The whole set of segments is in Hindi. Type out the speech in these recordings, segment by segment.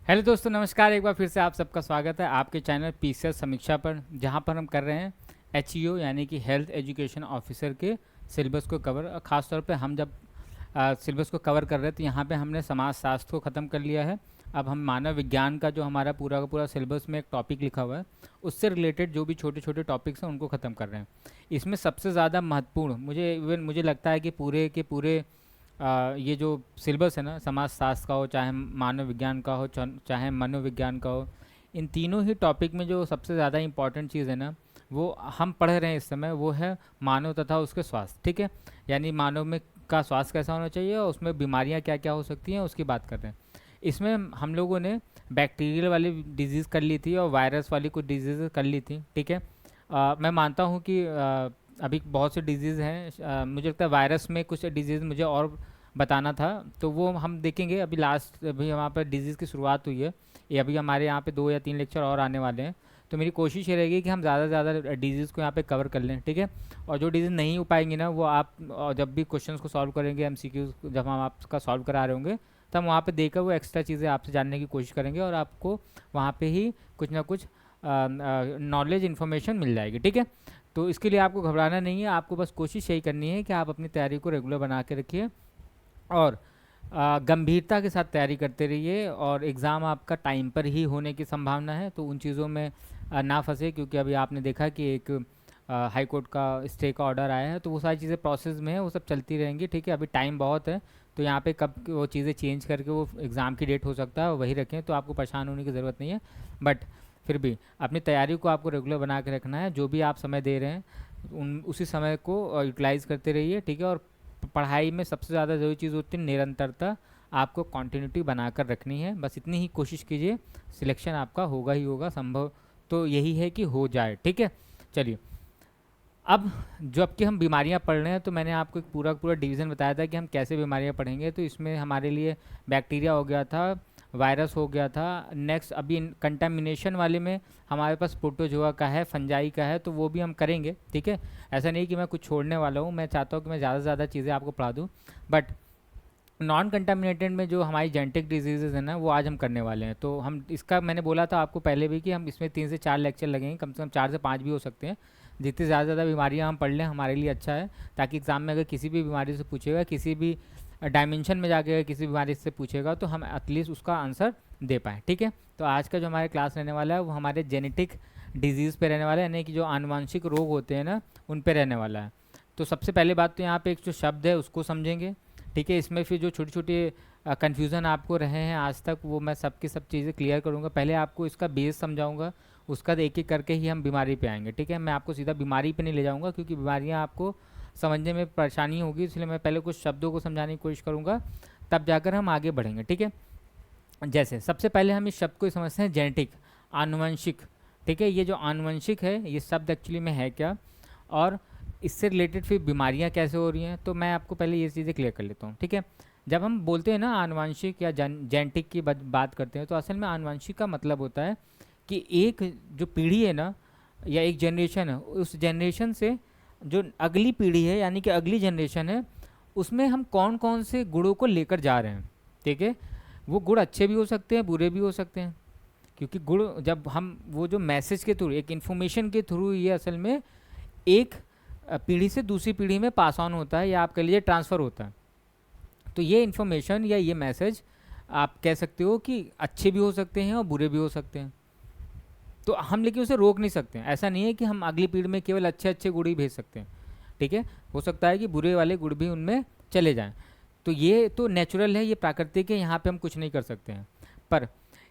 हेलो दोस्तों, नमस्कार। एक बार फिर से आप सबका स्वागत है आपके चैनल पीसीएस समीक्षा पर, जहां पर हम कर रहे हैं एचईओ यानी कि हेल्थ एजुकेशन ऑफिसर के सिलेबस को कवर। ख़ास तौर पे हम जब सिलेबस को कवर कर रहे थे, यहाँ पे हमने समाज शास्त्र को ख़त्म कर लिया है। अब हम मानव विज्ञान का जो हमारा पूरा का पूरा सिलेबस में एक टॉपिक लिखा हुआ है, उससे रिलेटेड जो भी छोटे छोटे टॉपिक्स हैं उनको ख़त्म कर रहे हैं। इसमें सबसे ज़्यादा महत्वपूर्ण मुझे लगता है कि पूरे के पूरे ये जो सिलेबस है ना, समाज शास्त्र का हो, चाहे मानव विज्ञान का हो, चाहे मनोविज्ञान का हो, इन तीनों ही टॉपिक में जो सबसे ज़्यादा इंपॉर्टेंट चीज़ है ना, वो हम पढ़ रहे हैं इस समय, वो है मानव तथा उसके स्वास्थ्य। ठीक है, यानी मानव में का स्वास्थ्य कैसा होना चाहिए और उसमें बीमारियां क्या क्या हो सकती हैं, उसकी बात कर रहे हैं। इसमें हम लोगों ने बैक्टीरियल वाली डिजीज़ कर ली थी और वायरस वाली कुछ डिजीज़ कर ली थी। ठीक है, मैं मानता हूँ कि अभी बहुत से डिजीज़ हैं। मुझे लगता है वायरस में कुछ डिजीज़ मुझे और बताना था, तो वो हम देखेंगे। अभी वहाँ पर डिजीज़ की शुरुआत हुई है। ये अभी हमारे यहाँ पे 2 या 3 लेक्चर और आने वाले हैं, तो मेरी कोशिश ये रहेगी कि हम ज़्यादा से ज़्यादा डिजीज़ को यहाँ पे कवर कर लें। ठीक है, और जो डिजीज़ नहीं हो पाएंगी ना, वो आप जब भी क्वेश्चंस को सॉल्व करेंगे, एमसीक्यूज जब हम आपका सॉल्व करा रहे होंगे, तो हम वहाँ पे देकर वो एक्स्ट्रा चीज़ें आपसे जानने की कोशिश करेंगे और आपको वहाँ पे ही कुछ ना कुछ नॉलेज इन्फॉर्मेशन मिल जाएगी। ठीक है, तो इसके लिए आपको घबराना नहीं है। आपको बस कोशिश यही करनी है कि आप अपनी तैयारी को रेगुलर बना के रखिए और गंभीरता के साथ तैयारी करते रहिए। और एग्ज़ाम आपका टाइम पर ही होने की संभावना है, तो उन चीज़ों में ना फंसे, क्योंकि अभी आपने देखा कि एक हाई कोर्ट का स्टे का ऑर्डर आया है, तो वो सारी चीज़ें प्रोसेस में है, वो सब चलती रहेंगी। ठीक है, अभी टाइम बहुत है, तो यहाँ पे कब वो चीज़ें चेंज करके वो एग्ज़ाम की डेट हो सकता है वही रखें, तो आपको परेशान होने की ज़रूरत नहीं है। बट फिर भी अपनी तैयारी को आपको रेगुलर बना के रखना है। जो भी आप समय दे रहे हैं उसी समय को यूटिलाइज़ करते रहिए। ठीक है, और पढ़ाई में सबसे ज़्यादा ज़रूरी चीज़ होती है निरंतरता। आपको कॉन्टिन्यूटी बनाकर रखनी है, बस इतनी ही कोशिश कीजिए, सिलेक्शन आपका होगा ही होगा। संभव तो यही है कि हो जाए। ठीक है, चलिए। अब जबकि हम बीमारियां पढ़ रहे हैं, तो मैंने आपको एक पूरा पूरा डिवीज़न बताया था कि हम कैसे बीमारियां पढ़ेंगे। तो इसमें हमारे लिए बैक्टीरिया हो गया था, वायरस हो गया था। नेक्स्ट अभी कंटामिनेशन वाले में हमारे पास प्रोटोजोआ का है, फंजाई का है, तो वो भी हम करेंगे। ठीक है, ऐसा नहीं कि मैं कुछ छोड़ने वाला हूँ, मैं चाहता हूँ कि मैं ज़्यादा से ज़्यादा चीज़ें आपको पढ़ा दूँ। बट नॉन कंटामिनेटेड में जो हमारी जेनेटिक डिजीज़ है ना, वो आज हम करने वाले हैं। तो हम इसका मैंने बोला था आपको पहले भी कि हम इसमें 3 से 4 लेक्चर लगेंगे, कम से कम 4 से 5 भी हो सकते हैं। जितनी ज़्यादा ज़्यादा बीमारियां हम पढ़ लें हमारे लिए अच्छा है, ताकि एग्ज़ाम में अगर किसी भी बीमारी से पूछेगा, किसी भी डायमेंशन में जाके अगर किसी बीमारी से पूछेगा, तो हम एटलीस्ट उसका आंसर दे पाएँ। ठीक है, तो आज का जो हमारे क्लास रहने वाला है वो हमारे जेनेटिक डिजीज़ पे रहने वाला है, यानी कि जो आनुवंशिक रोग होते हैं ना, उन पे रहने वाला है। तो सबसे पहले बात तो यहाँ पे एक जो शब्द है उसको समझेंगे। ठीक है, इसमें फिर जो छोटे छोटे कन्फ्यूज़न आपको रहे हैं आज तक, वो मैं सबकी सब चीज़ें क्लियर करूँगा। पहले आपको इसका बेस समझाऊँगा, उसका एक एक करके ही हम बीमारी पे आएंगे। ठीक है, मैं आपको सीधा बीमारी पे नहीं ले जाऊँगा, क्योंकि बीमारियाँ आपको समझने में परेशानी होगी, इसलिए मैं पहले कुछ शब्दों को समझाने की कोशिश करूँगा, तब जाकर हम आगे बढ़ेंगे। ठीक है, जैसे सबसे पहले हम इस शब्द को समझते हैं, जेनेटिक, आनुवंशिक। ठीक है, ये जो आनुवंशिक है, ये शब्द एक्चुअली में है क्या, और इससे रिलेटेड फिर बीमारियां कैसे हो रही हैं, तो मैं आपको पहले ये चीज़ें क्लियर कर लेता हूँ। ठीक है, जब हम बोलते हैं ना आनुवंशिक या जेनेटिक की बात करते हैं, तो असल में आनुवंशिक का मतलब होता है कि एक जो पीढ़ी है ना, या एक जनरेशन है, उस जनरेशन से जो अगली पीढ़ी है, यानी कि अगली जनरेशन है, उसमें हम कौन कौन से गुणों को लेकर जा रहे हैं। ठीक है, वो गुण अच्छे भी हो सकते हैं, बुरे भी हो सकते हैं, क्योंकि गुण जब हम वो जो मैसेज के थ्रू, एक इन्फॉर्मेशन के थ्रू, ये असल में एक पीढ़ी से दूसरी पीढ़ी में पास ऑन होता है, या आप कह लीजिए ट्रांसफ़र होता है। तो ये इन्फॉर्मेशन या ये मैसेज आप कह सकते हो कि अच्छे भी हो सकते हैं और बुरे भी हो सकते हैं। तो हम लेकिन उसे रोक नहीं सकते हैं। ऐसा नहीं है कि हम अगली पीढ़ी में केवल अच्छे अच्छे गुण ही भेज सकते हैं। ठीक है, हो सकता है कि बुरे वाले गुण भी उनमें चले जाएं। तो ये तो नेचुरल है, ये प्राकृतिक है, यहाँ पे हम कुछ नहीं कर सकते हैं। पर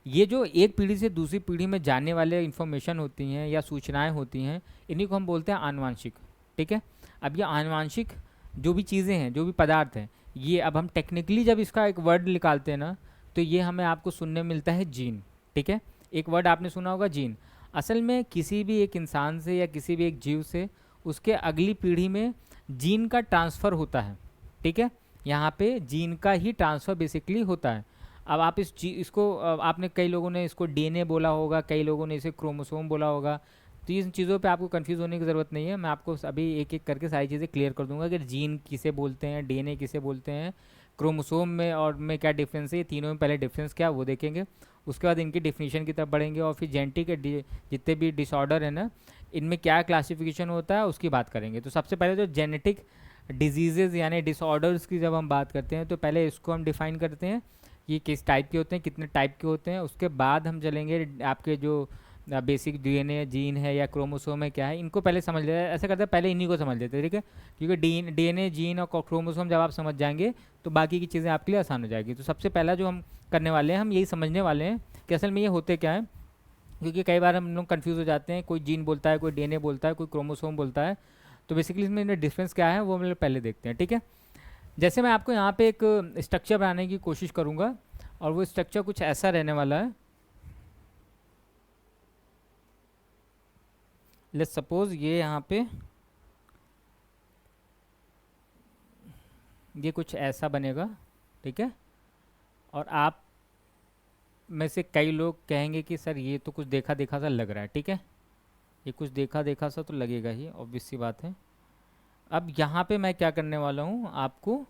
ये जो एक पीढ़ी से दूसरी पीढ़ी में जाने वाले इन्फॉर्मेशन होती हैं या सूचनाएं होती हैं, इन्हीं को हम बोलते हैं आनुवांशिक। ठीक है, अब ये आनुवांशिक जो भी चीज़ें हैं, जो भी पदार्थ हैं, ये अब हम टेक्निकली जब इसका एक वर्ड निकालते हैं ना, तो ये हमें आपको सुनने में मिलता है जीन। ठीक है, एक वर्ड आपने सुना होगा, जीन। असल में किसी भी एक इंसान से या किसी भी एक जीव से उसके अगली पीढ़ी में जीन का ट्रांसफ़र होता है। ठीक है, यहाँ पे जीन का ही ट्रांसफ़र बेसिकली होता है। अब आप इसको आपने कई लोगों ने इसको डीएनए बोला होगा, कई लोगों ने इसे क्रोमोसोम बोला होगा। तो इन चीज़ों पे आपको कंफ्यूज होने की ज़रूरत नहीं है, मैं आपको अभी एक एक करके सारी चीज़ें क्लियर कर दूंगा कि जीन किसे बोलते हैं, डीएनए किसे बोलते हैं, क्रोमोसोम में और में क्या डिफरेंस है, ये तीनों में पहले डिफरेंस क्या वो देखेंगे। उसके बाद इनकी डिफिनीशन की तरफ बढ़ेंगे और फिर जेनेटिक जितने भी डिसऑर्डर है ना, इनमें क्या क्लासिफिकेशन होता है उसकी बात करेंगे। तो सबसे पहले जो जेनेटिक डिजीज़ेज़ यानी डिसऑर्डर्स की जब हम बात करते हैं तो पहले इसको हम डिफ़ाइन करते हैं, ये किस टाइप के होते हैं, कितने टाइप के होते हैं। उसके बाद हम चलेंगे आपके जो बेसिक डीएनए जीन है या क्रोमोसोम है क्या है, इनको पहले समझ लेते हैं। ऐसा करते हैं पहले इन्हीं को समझ लेते हैं, ठीक है, क्योंकि डीएनए जीन और क्रोमोसोम जब आप समझ जाएंगे तो बाकी की चीज़ें आपके लिए आसान हो जाएगी। तो सबसे पहला जो हम करने वाले हैं, हम यही समझने वाले हैं कि असल में ये होते क्या है, क्योंकि कई बार हम लोग कंफ्यूज हो जाते हैं, कोई जीन बोलता है, कोई डीएनए बोलता है, कोई क्रोमोसोम बोलता है। तो बेसिकली इसमें डिफरेंस क्या है वो हम लोग पहले देखते हैं, ठीक है। जैसे मैं आपको यहाँ पे एक स्ट्रक्चर बनाने की कोशिश करूँगा और वो स्ट्रक्चर कुछ ऐसा रहने वाला है। लेट्स सपोज ये यहाँ पे ये कुछ ऐसा बनेगा, ठीक है। और आप में से कई लोग कहेंगे कि सर ये तो कुछ देखा देखा सा लग रहा है, ठीक है, ये कुछ देखा देखा सा तो लगेगा ही, ऑब्वियस सी बात है। अब यहाँ पे मैं क्या करने वाला हूँ, आपको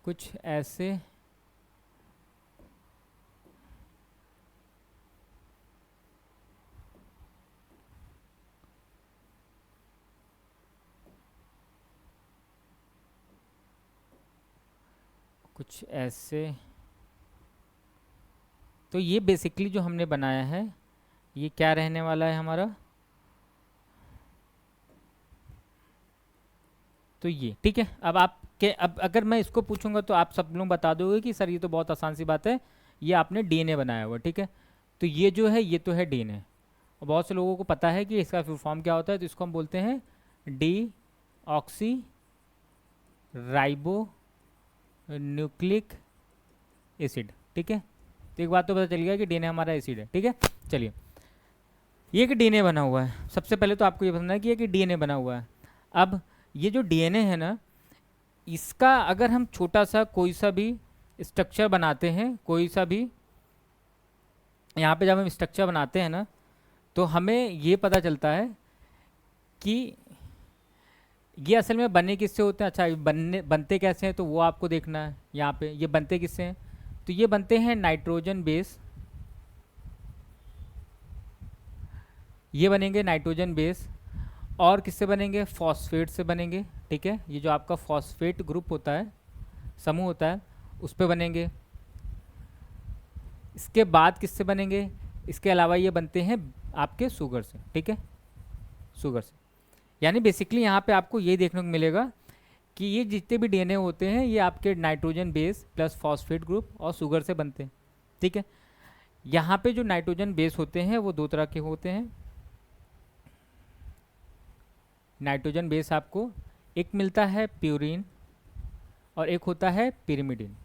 कुछ ऐसे तो ये बेसिकली जो हमने बनाया है ये क्या रहने वाला है हमारा, तो ये ठीक है। अब अगर मैं इसको पूछूंगा तो आप सब लोग बता दोगे कि सर ये तो बहुत आसान सी बात है, ये आपने डीएनए बनाया हुआ, ठीक है। तो ये जो है ये तो है डीएनए, और बहुत से लोगों को पता है कि इसका फुल फॉर्म क्या होता है, तो इसको हम बोलते हैं D oxy ribo nucleic acid, ठीक है। तो एक बात तो पता चल गया कि डीएनए हमारा एसिड है, ठीक है। चलिए, ये कि डीएनए बना हुआ है, सबसे पहले तो आपको ये समझना है कि ये कि डीएनए बना हुआ है। अब ये जो डीएनए है ना, इसका अगर हम छोटा सा कोई सा भी स्ट्रक्चर बनाते हैं, कोई सा भी यहाँ पे जब हम स्ट्रक्चर बनाते हैं ना, तो हमें ये पता चलता है कि ये असल में बने किससे होते हैं। अच्छा, बनते कैसे हैं तो वो आपको देखना है। यहाँ पे ये बनते किससे हैं, तो ये बनते हैं नाइट्रोजन बेस, ये बनेंगे नाइट्रोजन बेस। और किससे बनेंगे, फॉस्फेट से बनेंगे, ठीक है। ये जो आपका फॉस्फेट ग्रुप होता है, समूह होता है, उस पे बनेंगे। इसके बाद किससे बनेंगे, इसके अलावा ये बनते हैं आपके शुगर से, ठीक है, शुगर से। यानी बेसिकली यहाँ पे आपको ये देखने को मिलेगा कि ये जितने भी डीएनए होते हैं ये आपके nitrogen base plus phosphate group और शुगर से बनते हैं, ठीक है। यहाँ पे जो नाइट्रोजन बेस होते हैं वो दो तरह के होते हैं। नाइट्रोजन बेस आपको एक मिलता है प्यूरिन और एक होता है पिरिमिडिन,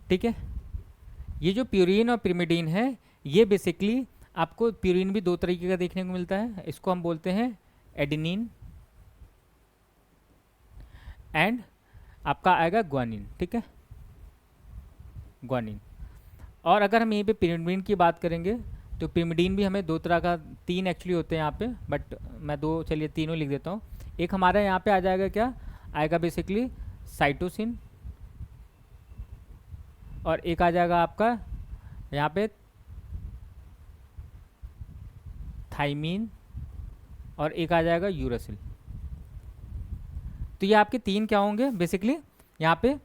ठीक है। ये जो प्यूरिन और पिरिमिडिन है, ये बेसिकली आपको प्यूरिन भी दो तरीके का देखने को मिलता है, इसको हम बोलते हैं एडेनिन एंड आपका आएगा ग्वानिन, ठीक है, ग्वानिन। और अगर हम यहीं पे पिरिमिडिन की बात करेंगे तो पिरिमिडिन भी हमें दो तरह का, तीन एक्चुअली होते हैं यहाँ पे, बट मैं दो, चलिए तीनों लिख देता हूँ। एक हमारा यहाँ पे आ जाएगा, क्या आएगा बेसिकली साइटोसिन, और एक आ जाएगा आपका यहाँ पे थाइमीन, और एक आ जाएगा यूरासिल। तो ये आपके तीन क्या होंगे बेसिकली, यहाँ पे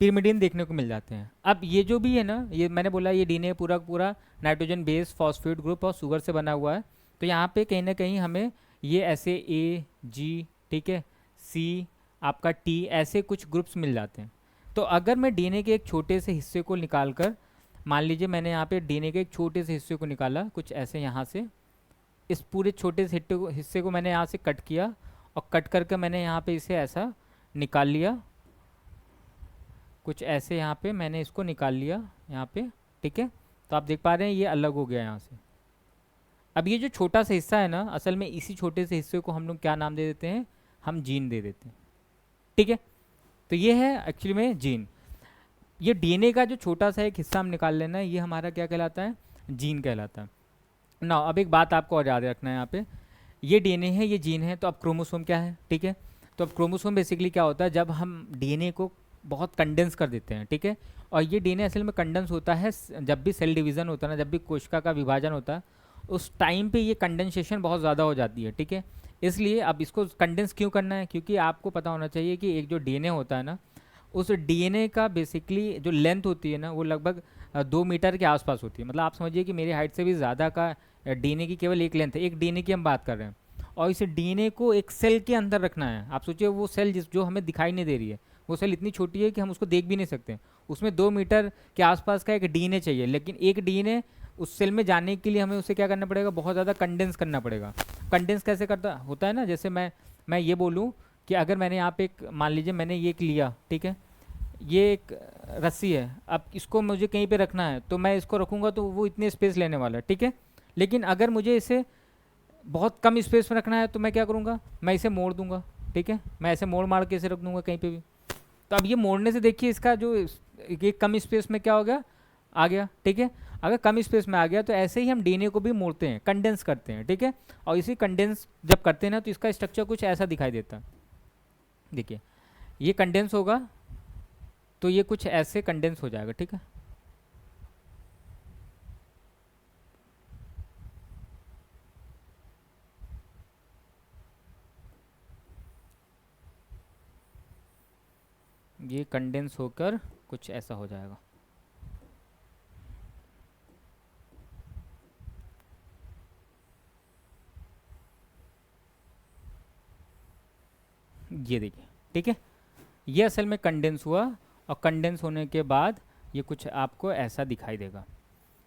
पिरिमिडिन देखने को मिल जाते हैं। अब ये जो भी है ना, ये मैंने बोला ये डीएनए पूरा पूरा नाइट्रोजन बेस फॉस्फेट ग्रुप और शुगर से बना हुआ है। तो यहाँ पे कहीं ना कहीं हमें ये ऐसे ए जी, ठीक है, सी, आपका टी, ऐसे कुछ ग्रुप्स मिल जाते हैं। तो अगर मैं डीएनए के एक छोटे से हिस्से को निकाल कर, मान लीजिए मैंने यहाँ पे डीएनए के एक छोटे से हिस्से को निकाला, कुछ ऐसे यहाँ से, इस पूरे छोटे से हिस्से को मैंने यहाँ से कट किया और कट करके मैंने यहाँ पे इसे ऐसा निकाल लिया, कुछ ऐसे यहाँ पे मैंने इसको निकाल लिया यहाँ पे, ठीक है। तो आप देख पा रहे हैं ये अलग हो गया यहाँ से। अब ये जो छोटा सा हिस्सा है ना, असल में इसी छोटे से हिस्से को हम लोग क्या नाम दे देते हैं, हम जीन दे देते हैं, ठीक है। तो ये है एक्चुअली में जीन। ये डीएनए का जो छोटा सा एक हिस्सा हम निकाल लेना है, ये हमारा क्या कहलाता है, जीन कहलाता है ना। अब एक बात आपको और याद रखना है, यहाँ पे ये डीएनए है, ये जीन है, तो अब क्रोमोसोम क्या है, ठीक है। तो अब क्रोमोसोम बेसिकली क्या होता है, जब हम डीएनए को बहुत कंडेंस कर देते हैं, ठीक है। और ये डीएनए असल में कंडेंस होता है जब भी सेल डिवीज़न होता है ना, जब भी कोशिका का विभाजन होता है उस टाइम पे ये कंडेंसेशन बहुत ज़्यादा हो जाती है, ठीक है। इसलिए अब इसको कंडेंस क्यों करना है, क्योंकि आपको पता होना चाहिए कि एक जो डीएनए होता है ना, उस डीएनए का बेसिकली जो लेंथ होती है ना वो लगभग 2 मीटर के आसपास होती है। मतलब आप समझिए कि मेरी हाइट से भी ज़्यादा का डीएनए की केवल एक लेंथ है, एक डीएनए की हम बात कर रहे हैं। और इस डीएनए को एक सेल के अंदर रखना है। आप सोचिए वो सेल जो हमें दिखाई नहीं दे रही है, वो सेल इतनी छोटी है कि हम उसको देख भी नहीं सकते, उसमें 2 मीटर के आसपास का एक डीएनए चाहिए। लेकिन एक डीएनए उस सेल में जाने के लिए हमें उसे क्या करना पड़ेगा, बहुत ज़्यादा कंडेंस करना पड़ेगा। कंडेंस कैसे करता होता है ना, जैसे मैं ये बोलूँ कि अगर मैंने यहाँ पे एक, मान लीजिए मैंने ये एक लिया, ठीक है, ये एक रस्सी है, अब इसको मुझे कहीं पे रखना है तो मैं इसको रखूँगा तो वो इतनी स्पेस लेने वाला है, ठीक है। लेकिन अगर मुझे इसे बहुत कम स्पेस में रखना है तो मैं क्या करूँगा, मैं इसे मोड़ दूंगा, ठीक है, मैं ऐसे मोड़ मार के इसे रख दूंगा कहीं पे भी। तो अब ये मोड़ने से देखिए इसका जो ये कम स्पेस में क्या हो गया, आ गया, ठीक है। अगर कम स्पेस में आ गया तो ऐसे ही हम डीएनए को भी मोड़ते हैं, कंडेंस करते हैं, ठीक है। और इसी कंडेंस जब करते हैं ना तो इसका स्ट्रक्चर कुछ ऐसा दिखाई देता है। देखिए ये कंडेंस होगा तो ये कुछ ऐसे कंडेंस हो जाएगा, ठीक है। ये कंडेंस होकर कुछ ऐसा हो जाएगा। ये देखिए, ठीक है, ये असल में कंडेंस हुआ और कंडेंस होने के बाद ये कुछ आपको ऐसा दिखाई देगा।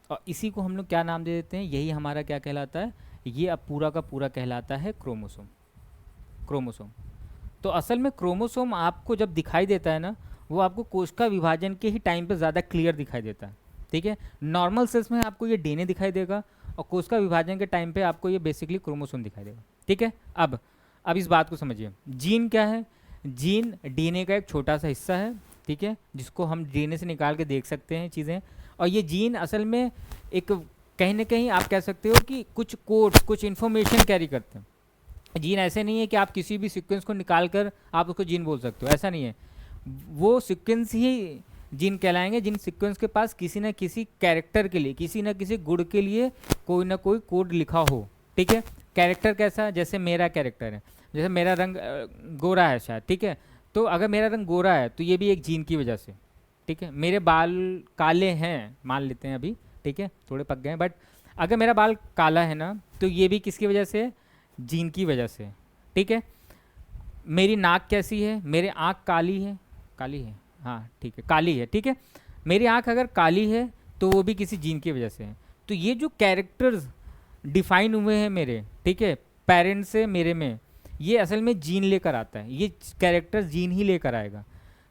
और इसी को हम लोग क्या नाम दे देते हैं, यही हमारा क्या कहलाता है, ये अब पूरा का पूरा कहलाता है क्रोमोसोम। क्रोमोसोम तो असल में क्रोमोसोम आपको जब दिखाई देता है ना, वो आपको कोशिका विभाजन के ही टाइम पे ज़्यादा क्लियर दिखाई देता है, ठीक है। नॉर्मल सेल्स में आपको ये डीएनए दिखाई देगा और कोशिका विभाजन के टाइम पे आपको ये बेसिकली क्रोमोसोम दिखाई देगा, ठीक है। अब इस बात को समझिए, जीन क्या है, जीन डीएनए का एक छोटा सा हिस्सा है, ठीक है, जिसको हम डीएनए से निकाल के देख सकते हैं चीज़ें। और ये जीन असल में एक, कहीं ना कहीं आप कह सकते हो कि कुछ कोड्स, कुछ इन्फॉर्मेशन कैरी करते हैं। जीन ऐसे नहीं है कि आप किसी भी सीक्वेंस को निकाल कर आप उसको जीन बोल सकते हो, ऐसा नहीं है। वो सीक्वेंस ही जीन कहलाएंगे जिन सीक्वेंस के पास किसी न किसी कैरेक्टर के लिए, किसी न किसी गुण के लिए कोई ना कोई कोड लिखा हो, ठीक है। कैरेक्टर कैसा, जैसे मेरा कैरेक्टर है, जैसे मेरा रंग गोरा है शायद, ठीक है। तो अगर मेरा रंग गोरा है तो ये भी एक जीन की वजह से, ठीक है। मेरे बाल काले हैं मान लेते हैं अभी, ठीक है, थोड़े पक गए हैं, बट अगर मेरा बाल काला है ना तो ये भी किसकी वजह से, जीन की वजह से, ठीक है। मेरी नाक कैसी है, मेरी आँख काली है, काली है, हाँ ठीक है, काली है, ठीक है। मेरी आँख अगर काली है तो वो भी किसी जीन की वजह से है। तो ये जो कैरेक्टर्स डिफाइन हुए हैं मेरे, ठीक है, पेरेंट्स से मेरे में, ये असल में जीन लेकर आता है, ये कैरेक्टर जीन ही लेकर आएगा।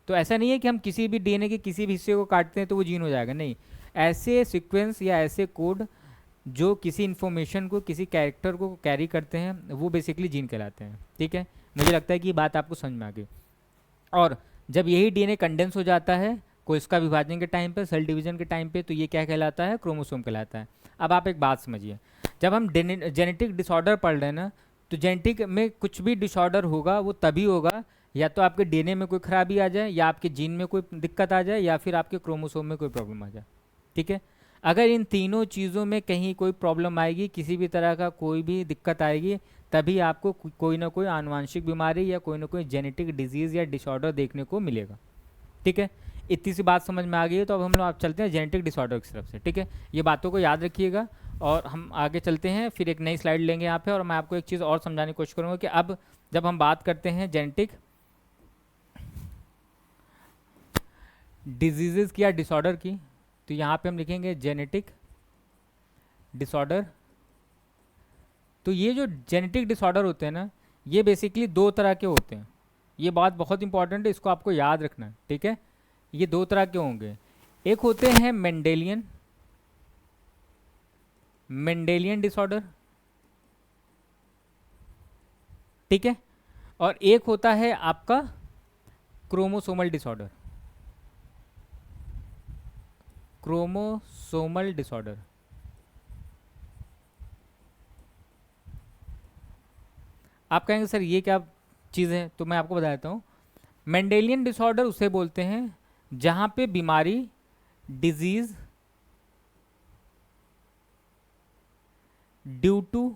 तो ऐसा नहीं है कि हम किसी भी डीएनए के किसी भी हिस्से को काटते हैं तो वो जीन हो जाएगा, नहीं। ऐसे सीक्वेंस या ऐसे कोड जो किसी इन्फॉर्मेशन को, किसी कैरेक्टर को कैरी करते हैं वो बेसिकली जीन कहलाते हैं, ठीक है। मुझे लगता है कि ये बात आपको समझ में आ गई। और जब यही डीएनए कंडेंस हो जाता है कोशिका विभाजन के टाइम पे, सेल डिवीजन के टाइम पे, तो ये क्या कहलाता है, क्रोमोसोम कहलाता है। अब आप एक बात समझिए, जब हम जेनेटिक डिसऑर्डर पढ़ रहे हैं ना, तो जेनेटिक में कुछ भी डिसऑर्डर होगा वो तभी होगा या तो आपके डीएनए में कोई खराबी आ जाए, या आपके जीन में कोई दिक्कत आ जाए, या फिर आपके क्रोमोसोम में कोई प्रॉब्लम आ जाए, ठीक है। अगर इन तीनों चीज़ों में कहीं कोई प्रॉब्लम आएगी, किसी भी तरह का कोई भी दिक्कत आएगी, तभी आपको कोई ना कोई आनुवंशिक बीमारी या कोई ना कोई जेनेटिक डिजीज़ या डिसऑर्डर देखने को मिलेगा, ठीक है। इतनी सी बात समझ में आ गई है, तो अब हम लोग आप चलते हैं जेनेटिक डिसऑर्डर की तरफ से, ठीक है। ये बातों को याद रखिएगा और हम आगे चलते हैं, फिर एक नई स्लाइड लेंगे यहाँ पे, और मैं आपको एक चीज़ और समझाने की कोशिश करूँगा कि अब जब हम बात करते हैं जेनेटिक डिजीज़ की या डिसऑर्डर की, तो यहाँ पे हम लिखेंगे जेनेटिक डिसऑर्डर। तो ये जो जेनेटिक डिसऑर्डर होते हैं ना, ये बेसिकली दो तरह के होते हैं। ये बात बहुत इंपॉर्टेंट है, इसको आपको याद रखना है, ठीक है। ये दो तरह के होंगे, एक होते हैं मेंडेलियन, मेंडेलियन डिसऑर्डर, ठीक है, और एक होता है आपका क्रोमोसोमल डिसऑर्डर, क्रोमोसोमल डिसऑर्डर। आप कहेंगे सर ये क्या चीज़ है, तो मैं आपको बता देता हूँ। मेंडेलियन डिसऑर्डर उसे बोलते हैं जहाँ पे बीमारी, डिजीज ड्यू टू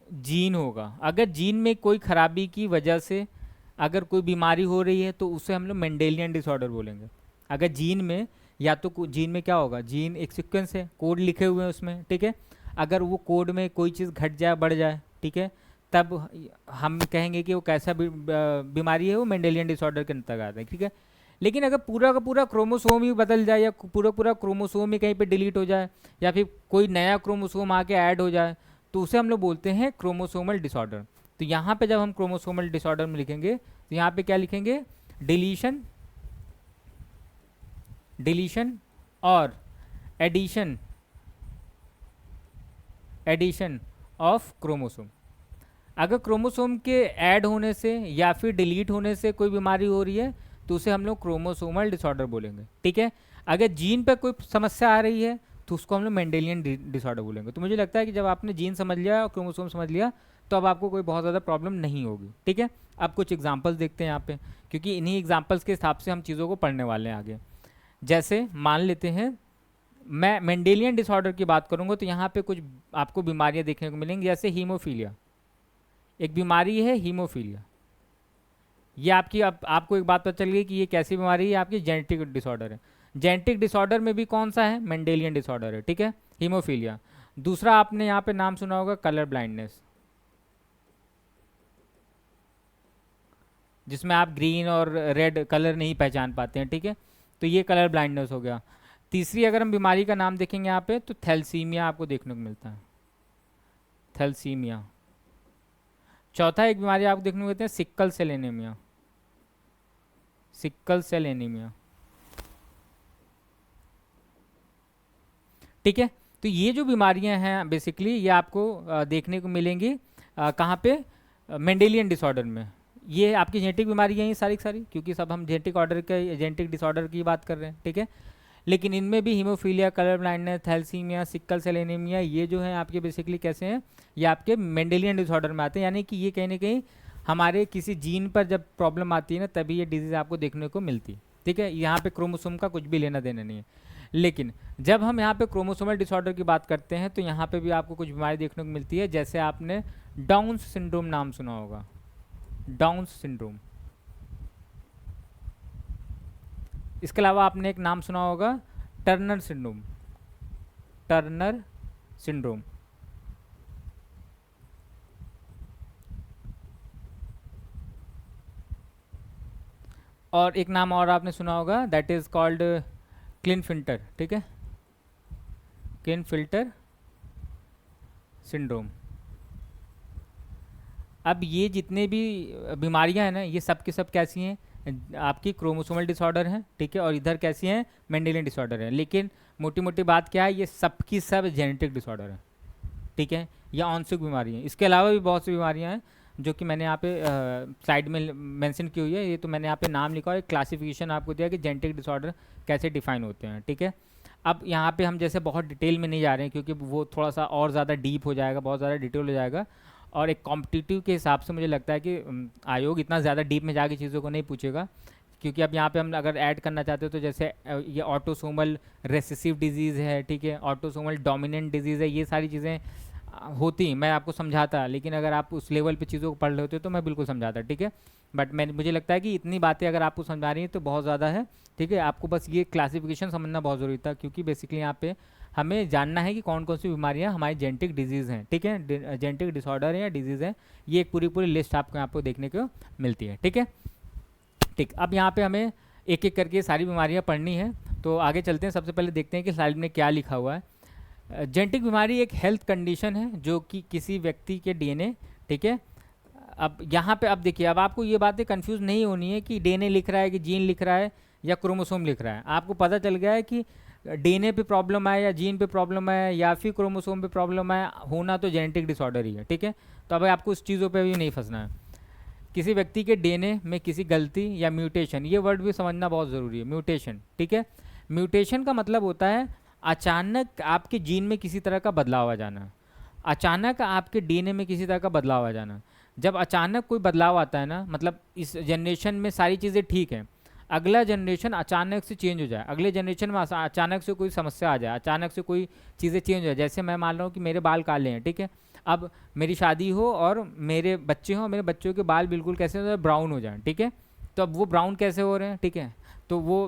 जीन होगा। अगर जीन में कोई खराबी की वजह से अगर कोई बीमारी हो रही है तो उसे हम लोग मेंडेलियन डिसऑर्डर बोलेंगे। अगर जीन में, या तो जीन में क्या होगा, जीन एक सीक्वेंस है, कोड लिखे हुए हैं उसमें, ठीक है। अगर वो कोड में कोई चीज़ घट जाए, बढ़ जाए, ठीक है, तब हम कहेंगे कि वो कैसा बीमारी है, वो मेंडेलियन डिसऑर्डर के अंतर्गत आता है, ठीक है। लेकिन अगर पूरा का पूरा क्रोमोसोम ही बदल जाए, या पूरा पूरा क्रोमोसोम ही कहीं पे डिलीट हो जाए, या फिर कोई नया क्रोमोसोम आके ऐड हो जाए, तो उसे हम लोग बोलते हैं क्रोमोसोमल डिसऑर्डर। तो यहाँ पे जब हम क्रोमोसोमल डिसऑर्डर में लिखेंगे तो यहाँ पे क्या लिखेंगे, डिलीशन, डिलीशन और एडिशन, एडिशन ऑफ क्रोमोसोम। अगर क्रोमोसोम के ऐड होने से या फिर डिलीट होने से कोई बीमारी हो रही है तो उसे हम लोग क्रोमोसोमल डिसऑर्डर बोलेंगे, ठीक है। अगर जीन पर कोई समस्या आ रही है तो उसको हम लोग मेंडेलियन डिसऑर्डर बोलेंगे। तो मुझे लगता है कि जब आपने जीन समझ लिया और क्रोमोसोम समझ लिया तो अब आपको कोई बहुत ज़्यादा प्रॉब्लम नहीं होगी, ठीक है। अब कुछ एग्जांपल्स देखते हैं यहाँ पे, क्योंकि इन्हीं एग्जांपल्स के हिसाब से हम चीज़ों को पढ़ने वाले हैं आगे। जैसे मान लेते हैं मैं मेंडेलियन डिसऑर्डर की बात करूँगा तो यहाँ पे कुछ आपको बीमारियाँ देखने को मिलेंगी, जैसे हीमोफीलिया। एक बीमारी है हीमोफीलिया, ये आपकी आपको एक बात पता चल गई कि ये कैसी बीमारी है, आपकी जेनेटिक डिसऑर्डर है। जेनेटिक डिसऑर्डर में भी कौन सा है, मेंडेलियन डिसऑर्डर है, ठीक है, हीमोफीलिया। दूसरा आपने यहाँ पे नाम सुना होगा कलर ब्लाइंडनेस, जिसमें आप ग्रीन और रेड कलर नहीं पहचान पाते हैं, ठीक है, तो ये कलर ब्लाइंडनेस हो गया। तीसरी अगर हम बीमारी का नाम देखेंगे यहाँ पे तो थैलेसीमिया आपको देखने को मिलता है, थैलेसीमिया। चौथा एक बीमारी आपको देखने को मिलती है sickle cell anaemia, sickle cell anaemia, ठीक है। तो ये जो बीमारियां हैं बेसिकली ये आपको देखने को मिलेंगी कहाँ पे, मेंडेलियन डिसऑर्डर में। ये आपकी जेनेटिक बीमारियां हैं सारी की सारी, क्योंकि सब हम जेनेटिक ऑर्डर के जेनेटिक डिसऑर्डर की बात कर रहे हैं, ठीक है। लेकिन इनमें भी haemophilia, colour blindness, thalassaemia, sickle cell anaemia, ये जो है आपके बेसिकली कैसे हैं, ये आपके मेंडेलियन डिसऑर्डर में आते हैं। यानी कि ये कहीं ना कहीं हमारे किसी जीन पर जब प्रॉब्लम आती है ना तभी ये डिजीज़ आपको देखने को मिलती है, ठीक है। यहाँ पे क्रोमोसोम का कुछ भी लेना देना नहीं है। लेकिन जब हम यहाँ पे क्रोमोसोमल डिसऑर्डर की बात करते हैं तो यहाँ पे भी आपको कुछ बीमारी देखने को मिलती है, जैसे आपने डाउन सिंड्रोम नाम सुना होगा, डाउन सिंड्रोम। इसके अलावा आपने एक नाम सुना होगा टर्नर सिंड्रोम, टर्नर सिंड्रोम। और एक नाम और आपने सुना होगा दैट इज कॉल्ड क्लिनफिल्टर, ठीक है, क्लिनफिल्टर सिंड्रोम। अब ये जितने भी बीमारियां हैं ना ये सब की सब कैसी हैं, आपकी क्रोमोसोमल डिसऑर्डर हैं, ठीक है, और इधर कैसी हैं, मेंडेलियन डिसऑर्डर है। लेकिन मोटी मोटी बात क्या है, ये सब की सब जेनेटिक डिसऑर्डर है, ठीक है, या आंशिक बीमारी है। इसके अलावा भी बहुत सी बीमारियां हैं जो कि मैंने यहाँ पे स्लाइड में मेंशन की हुई है। ये तो मैंने यहाँ पे नाम लिखा और एक क्लासिफिकेशन आपको दिया कि जेनेटिक डिसऑर्डर कैसे डिफाइन होते हैं, ठीक है। अब यहाँ पे हम जैसे बहुत डिटेल में नहीं जा रहे हैं क्योंकि वो थोड़ा सा और ज़्यादा डीप हो जाएगा, बहुत ज़्यादा डिटेल हो जाएगा, और एक कॉम्पिटिटिव के हिसाब से मुझे लगता है कि आयोग इतना ज़्यादा डीप में जाके चीज़ों को नहीं पूछेगा। क्योंकि अब यहाँ पे हम अगर ऐड करना चाहते हो तो जैसे ये ऑटोसोमल रेसेसिव डिजीज़ है, ठीक है, ऑटोसोमल डोमिनेंट डिजीज़ है, ये सारी चीज़ें होती, मैं आपको समझाता, लेकिन अगर आप उस लेवल पे चीज़ों को पढ़ रहे होते तो मैं बिल्कुल समझाता, ठीक है। बट मुझे लगता है कि इतनी बातें अगर आपको समझा रही हैं तो बहुत ज़्यादा है, ठीक है। आपको बस ये क्लासिफिकेशन समझना बहुत ज़रूरी था, क्योंकि बेसिकली यहाँ पे हमें जानना है कि कौन कौन सी बीमारियाँ हमारी जेनेटिक डिजीज़ हैं, ठीक है, जेनेटिक डिसऑर्डर है या डिजीज़ है, ये एक पूरी पूरी लिस्ट आपको यहाँ पर देखने को मिलती है, ठीक है। ठीक, अब यहाँ पे हमें एक एक करके सारी बीमारियाँ पढ़नी है, तो आगे चलते हैं। सबसे पहले देखते हैं कि स्लाइड में क्या लिखा हुआ है। जेनेटिक बीमारी एक हेल्थ कंडीशन है जो कि किसी व्यक्ति के डीएनए, ठीक है। अब यहाँ पे अब देखिए, अब आपको ये बातें कंफ्यूज नहीं होनी है कि डीएनए लिख रहा है कि जीन लिख रहा है या क्रोमोसोम लिख रहा है। आपको पता चल गया है कि डीएनए पे प्रॉब्लम है या जीन पे प्रॉब्लम है या फिर क्रोमोसोम पे प्रॉब्लम है, होना तो जेनेटिक डिसऑर्डर ही है, ठीक है। तो अब आपको उस चीज़ों पर भी नहीं फंसना है। किसी व्यक्ति के डीएनए में किसी गलती या म्यूटेशन, ये वर्ड भी समझना बहुत ज़रूरी है, म्यूटेशन, ठीक है। म्यूटेशन का मतलब होता है अचानक आपके जीन में किसी तरह का बदलाव आ जाना, अचानक आपके डीएनए में किसी तरह का बदलाव आ जाना। जब अचानक कोई बदलाव आता है ना, मतलब इस जनरेशन में सारी चीज़ें ठीक हैं, अगला जनरेशन अचानक से चेंज हो जाए, अगले जनरेशन में अचानक से कोई समस्या आ जाए, अचानक से कोई चीज़ें चेंज हो जाए। जैसे मैं मान रहा हूँ कि मेरे बाल काले हैं, ठीक है, अब मेरी शादी हो और मेरे बच्चे हों, मेरे बच्चों के बाल बिल्कुल कैसे हो जाए, ब्राउन हो जाए, ठीक है, तो अब वो ब्राउन कैसे हो रहे हैं, ठीक है, तो वो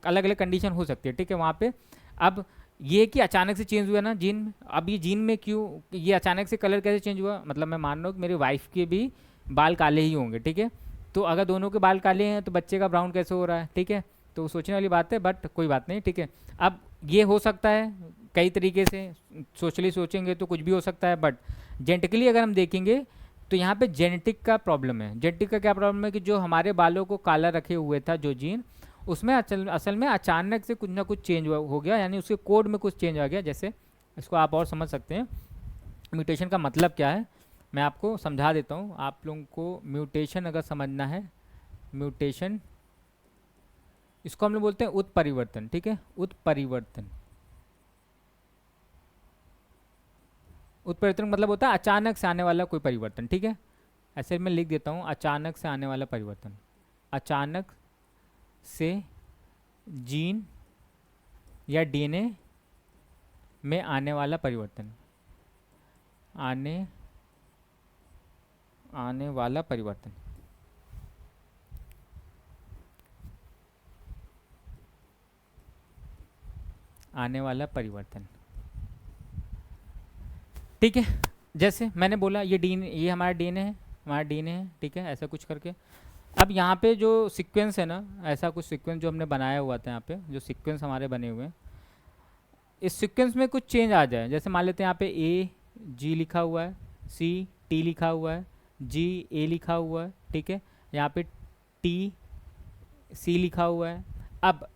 अलग अलग कंडीशन हो सकती है, ठीक है, वहाँ पे। अब ये कि अचानक से चेंज हुआ ना जीन, अब ये जीन में क्यों ये अचानक से कलर कैसे चेंज हुआ, मतलब मैं मान रहा हूँ कि मेरी वाइफ के भी बाल काले ही होंगे, ठीक है, तो अगर दोनों के बाल काले हैं तो बच्चे का ब्राउन कैसे हो रहा है, ठीक है, तो वो सोचने वाली बात है, बट कोई बात नहीं, ठीक है। अब ये हो सकता है कई तरीके से, सोशली सोचेंगे तो कुछ भी हो सकता है, बट जेनेटिकली अगर हम देखेंगे तो यहाँ पे जेनेटिक का प्रॉब्लम है। जेनेटिक का क्या प्रॉब्लम है कि जो हमारे बालों को काला रखे हुए था जो जीन, उसमें असल में अचानक से कुछ ना कुछ चेंज हो गया, यानी उसके कोड में कुछ चेंज आ गया। जैसे इसको आप और समझ सकते हैं म्यूटेशन का मतलब क्या है, मैं आपको समझा देता हूँ। आप लोगों को म्यूटेशन अगर समझना है, म्यूटेशन इसको हम लोग बोलते हैं उत्परिवर्तन, ठीक है, उत्परिवर्तन। उत्परिवर्तन मतलब होता है अचानक से आने वाला कोई परिवर्तन, ठीक है, ऐसे मैं लिख देता हूँ, अचानक से आने वाला परिवर्तन, अचानक से जीन या डीएनए में आने वाला परिवर्तन, आने वाला परिवर्तन। आने वाला परिवर्तन, ठीक है। जैसे मैंने बोला ये डीएनए, ये हमारा डीएनए है, हमारा डीएनए है, ठीक है, ऐसा कुछ करके। अब यहाँ पे जो सीक्वेंस है ना, ऐसा कुछ सीक्वेंस जो हमने बनाया हुआ था, यहाँ पे जो सीक्वेंस हमारे बने हुए हैं, इस सीक्वेंस में कुछ चेंज आ जाए, जैसे मान लेते हैं यहाँ पे ए जी लिखा हुआ है, सी टी लिखा हुआ है, जी ए लिखा हुआ है, ठीक है, यहाँ पे टी सी लिखा हुआ है। अब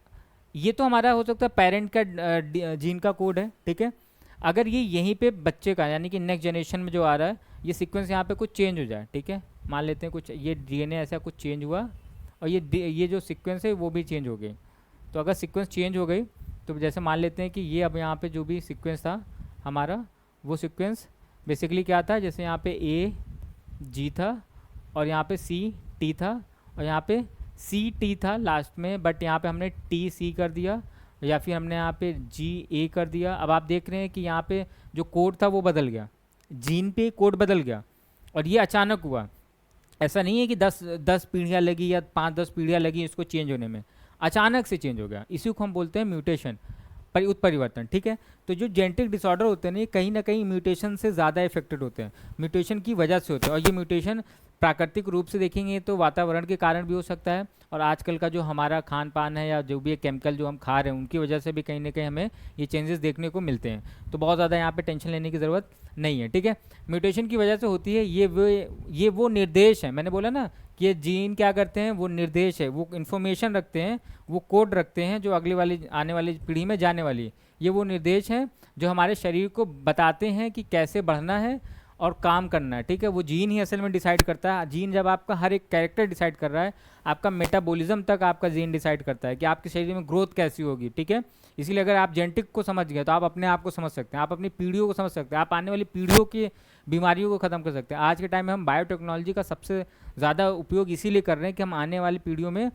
ये तो हमारा हो सकता है पेरेंट का जीन का कोड है, ठीक है। अगर ये यहीं पे बच्चे का यानी कि नेक्स्ट जनरेशन में जो आ रहा है, ये सीक्वेंस यहाँ पे कुछ चेंज हो जाए, ठीक है, मान लेते हैं कुछ ये डीएनए ऐसा कुछ चेंज हुआ और ये जो सीक्वेंस है वो भी चेंज हो गई। तो अगर सीक्वेंस चेंज हो गई तो जैसे मान लेते हैं कि ये अब यहाँ पे जो भी सीक्वेंस था हमारा, वो सीक्वेंस बेसिकली क्या था, जैसे यहाँ पे ए जी था और यहाँ पे सी टी था और यहाँ पे सी टी था लास्ट में, बट यहाँ पे हमने टी सी कर दिया या फिर हमने यहाँ पे जी ए कर दिया। अब आप देख रहे हैं कि यहाँ पे जो कोड था वो बदल गया, जीन पे कोड बदल गया और ये अचानक हुआ। ऐसा नहीं है कि 10 पीढ़ियाँ लगी या 5-10 पीढ़ियाँ लगी इसको चेंज होने में, अचानक से चेंज हो गया। इसी को हम बोलते हैं म्यूटेशन, उत्परिवर्तन, ठीक है। तो जो जेनेटिक डिसऑर्डर होते हैं ना, ये कहीं ना कहीं म्यूटेशन से ज़्यादा इफेक्टेड होते हैं, म्यूटेशन की वजह से होते हैं। और ये म्यूटेशन प्राकृतिक रूप से देखेंगे तो वातावरण के कारण भी हो सकता है, और आजकल का जो हमारा खान पान है या जो भी केमिकल जो हम खा रहे हैं उनकी वजह से भी कहीं ना कहीं हमें ये चेंजेस देखने को मिलते हैं। तो बहुत ज़्यादा यहाँ पे टेंशन लेने की ज़रूरत नहीं है, ठीक है। म्यूटेशन की वजह से होती है, ये वो निर्देश है, मैंने बोला ना कि ये जीन क्या करते हैं, वो निर्देश है, वो इन्फॉर्मेशन रखते हैं, वो कोड रखते हैं जो अगली वाली आने वाली पीढ़ी में जाने वाली है। ये वो निर्देश हैं जो हमारे शरीर को बताते हैं कि कैसे बढ़ना है और काम करना है, ठीक है। वो जीन ही असल में डिसाइड करता है। जीन जब आपका हर एक कैरेक्टर डिसाइड कर रहा है, आपका मेटाबॉलिज्म तक आपका जीन डिसाइड करता है कि आपके शरीर में ग्रोथ कैसी होगी, ठीक है। इसलिए अगर आप जेनेटिक को समझ गए तो आप अपने आप को समझ सकते हैं, आप अपनी पीढ़ियों को समझ सकते हैं, आप आने वाली पीढ़ियों की बीमारियों को ख़त्म कर सकते हैं। आज के टाइम में हम बायोटेक्नोलॉजी का सबसे ज़्यादा उपयोग इसीलिए कर रहे हैं कि हम आने वाली पीढ़ियों में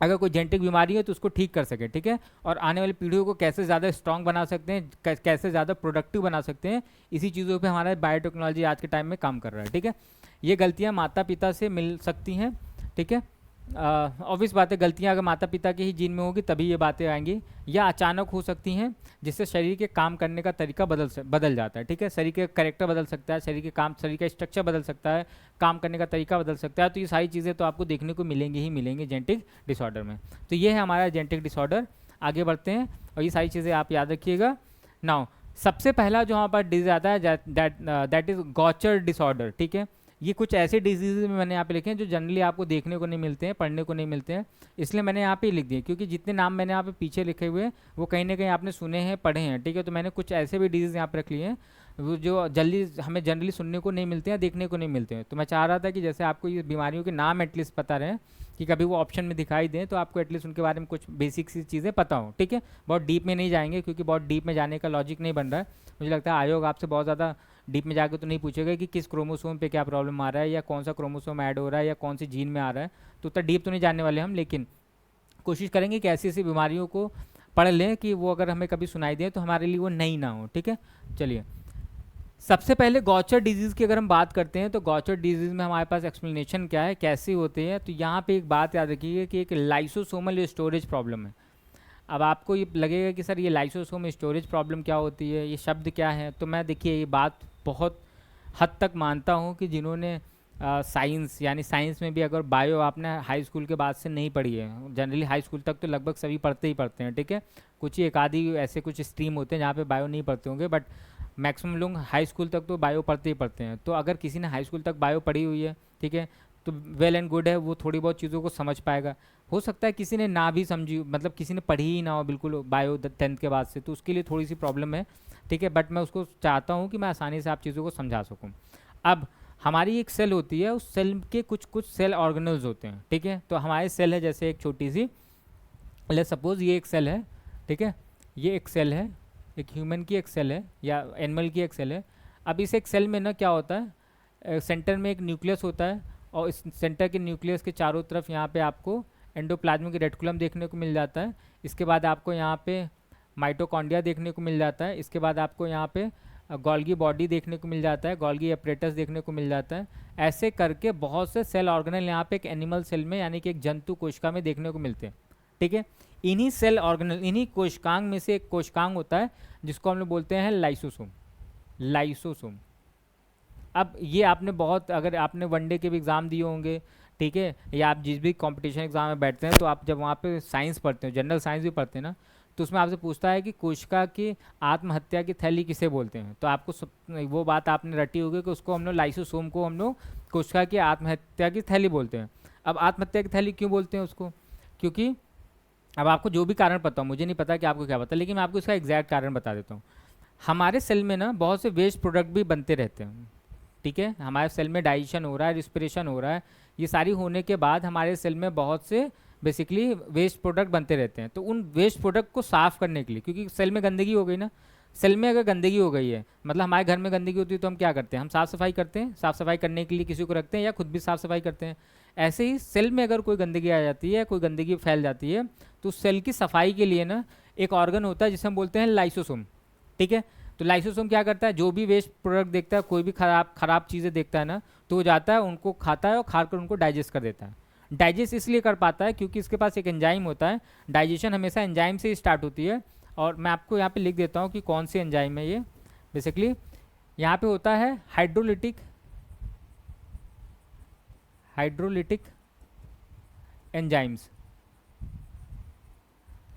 अगर कोई जेनेटिक बीमारी है तो उसको ठीक कर सके, ठीक है। और आने वाली पीढ़ियों को कैसे ज़्यादा स्ट्रांग बना सकते हैं, कैसे ज़्यादा प्रोडक्टिव बना सकते हैं, इसी चीज़ों पे हमारा बायोटेक्नोलॉजी आज के टाइम में काम कर रहा है, ठीक है। ये गलतियाँ माता पिता से मिल सकती हैं, ठीक है। ऑब्वियस बात है, गलतियाँ अगर माता पिता के ही जीन में होगी तभी ये बातें आएंगी, या अचानक हो सकती हैं जिससे शरीर के काम करने का तरीका बदल जाता है, ठीक है। शरीर के कैरेक्टर बदल सकता है, शरीर का स्ट्रक्चर बदल सकता है, काम करने का तरीका बदल सकता है। तो ये सारी चीज़ें तो आपको देखने को मिलेंगी ही मिलेंगी जेनेटिक डिसऑर्डर में। तो ये है हमारा जेनेटिक डिसऑर्डर। आगे बढ़ते हैं और ये सारी चीज़ें आप याद रखिएगा। नाउ सबसे पहला जो हमारे पास डिजीज आता है दैट इज़ गॉचर डिसऑर्डर, ठीक है। ये कुछ ऐसे डिजीज़ में मैंने यहाँ पे लिखे हैं जो जनरली आपको देखने को नहीं मिलते हैं, पढ़ने को नहीं मिलते हैं, इसलिए मैंने यहाँ पे लिख दिए, क्योंकि जितने नाम मैंने यहाँ पे पीछे लिखे हुए हैं वो कहीं ना कहीं आपने सुने हैं, पढ़े हैं, ठीक है। तो मैंने कुछ ऐसे भी डिजीज़ यहाँ पे रख लिए हैं वो जो जल्दी हमें जनरली सुनने को नहीं मिलते हैं, देखने को नहीं मिलते हैं। तो मैं चाह रहा था कि जैसे आपको ये बीमारियों के नाम एटलीस्ट पता रहे, कि कभी वो ऑप्शन में दिखाई दें तो आपको एटलीस्ट उनके बारे में कुछ बेसिक सी चीज़ें पता हो, ठीक है। बहुत डीप में नहीं जाएंगे क्योंकि बहुत डीप में जाने का लॉजिक नहीं बन रहा है। मुझे लगता है आयोग आपसे बहुत ज़्यादा डीप में जाके तो नहीं पूछेगा कि किस क्रोमोसोम पे क्या प्रॉब्लम आ रहा है या कौन सा क्रोमोसोम ऐड हो रहा है या कौन सी जीन में आ रहा है, तो उतना डीप तो नहीं जानने वाले हम, लेकिन कोशिश करेंगे कि ऐसी ऐसी बीमारियों को पढ़ लें कि वो अगर हमें कभी सुनाई दे तो हमारे लिए वो नई ना हो। ठीक है, चलिए सबसे पहले गॉचर डिजीज़ की अगर हम बात करते हैं तो गॉचर डिजीज़ में हमारे पास एक्सप्लेनेशन क्या है, कैसी होती है। तो यहाँ पे एक बात याद रखिए कि एक लाइसोसोमल स्टोरेज प्रॉब्लम है। अब आपको ये लगेगा कि सर ये लाइसोसोम स्टोरेज प्रॉब्लम क्या होती है, ये शब्द क्या है, तो मैं देखिए ये बात बहुत हद तक मानता हूँ कि जिन्होंने साइंस यानी साइंस में भी अगर बायो आपने हाई स्कूल के बाद से नहीं पढ़ी है, जनरली हाई स्कूल तक तो लगभग सभी पढ़ते ही पढ़ते हैं, ठीक है, कुछ ही एक आधी ऐसे कुछ स्ट्रीम होते हैं जहाँ पे बायो नहीं पढ़ते होंगे, बट मैक्सिमम लोग हाई स्कूल तक तो बायो पढ़ते ही पढ़ते हैं। तो अगर किसी ने हाई स्कूल तक बायो पढ़ी हुई है, ठीक है, तो वेल एंड गुड है, वो थोड़ी बहुत चीज़ों को समझ पाएगा। हो सकता है किसी ने ना भी समझी, मतलब किसी ने पढ़ी ही ना हो बिल्कुल बायो 10th के बाद से, तो उसके लिए थोड़ी सी प्रॉब्लम है, ठीक है, बट मैं उसको चाहता हूँ कि मैं आसानी से आप चीज़ों को समझा सकूँ। अब हमारी एक सेल होती है, उस सेल के कुछ कुछ सेल ऑर्गेनल्स होते हैं, ठीक है। तो हमारे सेल है जैसे एक छोटी सी, लेट्स सपोज ये एक सेल है, ठीक है, ये एक सेल है, एक ह्यूमन की एक सेल है या एनिमल की एक सेल है। अब इस एक सेल में ना क्या होता है, सेंटर में एक न्यूक्लियस होता है और इस सेंटर के न्यूक्लियस के चारों तरफ यहाँ पे आपको एंडोप्लाज्मिक रेटिकुलम देखने को मिल जाता है। इसके बाद आपको यहाँ पे माइटोकॉन्ड्रिया देखने को मिल जाता है। इसके बाद आपको यहाँ पे गोल्गी बॉडी देखने को मिल जाता है, गोल्गी एपरेटस देखने को मिल जाता है। ऐसे करके बहुत से सेल ऑर्गेनल यहाँ पे एक एनिमल सेल में यानी कि एक जंतु कोशिका में देखने को मिलते हैं, ठीक है। इन्हीं सेल ऑर्गेनल, इन्हीं कोशिकांग में से एक कोशिकांग होता है जिसको हम लोग बोलते हैं लाइसोसोम। लाइसोसोम, अब ये आपने बहुत, अगर आपने वनडे के भी एग्ज़ाम दिए होंगे, ठीक है, या आप जिस भी कंपटीशन एग्जाम में बैठते हैं तो आप जब वहाँ पे साइंस पढ़ते हो, जनरल साइंस भी पढ़ते हैं ना, तो उसमें आपसे पूछता है कि कोशिका की आत्महत्या की थैली किसे बोलते हैं। तो आपको वो बात आपने रटी होगी कि उसको हम लोग लाइसोसोम को हम लोग कोशिका की आत्महत्या की थैली बोलते हैं। अब आत्महत्या की थैली क्यों बोलते हैं उसको, क्योंकि अब आपको जो भी कारण पता हो, मुझे नहीं पता कि आपको क्या पता, लेकिन मैं आपको इसका एग्जैक्ट कारण बता देता हूँ। हमारे सेल में ना बहुत से वेस्ट प्रोडक्ट भी बनते रहते हैं, ठीक है, हमारे सेल में डाइजेशन हो रहा है, रिस्पिरेशन हो रहा है, ये सारी होने के बाद हमारे सेल में बहुत से बेसिकली वेस्ट प्रोडक्ट बनते रहते हैं। तो उन वेस्ट प्रोडक्ट को साफ़ करने के लिए, क्योंकि सेल में गंदगी हो गई ना, सेल में अगर गंदगी हो गई है, मतलब हमारे घर में गंदगी होती है तो हम क्या करते हैं, हम साफ़ सफाई करते हैं, साफ़ सफाई करने के लिए किसी को रखते हैं या खुद भी साफ़ सफाई करते हैं। ऐसे ही सेल में अगर कोई गंदगी आ जाती है, कोई गंदगी फैल जाती है, तो सेल की सफाई के लिए ना एक ऑर्गन होता है जिसे हम बोलते हैं लाइसोसोम, ठीक है। तो लाइसोसोम क्या करता है, जो भी वेस्ट प्रोडक्ट देखता है, कोई भी खराब चीज़ें देखता है ना, तो वो जाता है उनको खाता है और खाकर उनको डाइजेस्ट कर देता है। डाइजेस्ट इसलिए कर पाता है क्योंकि इसके पास एक एंजाइम होता है, डाइजेशन हमेशा एंजाइम से ही स्टार्ट होती है। और मैं आपको यहाँ पे लिख देता हूँ कि कौन सी एंजाइम है ये। बेसिकली यहाँ पे होता है हाइड्रोलिटिक एंजाइम्स।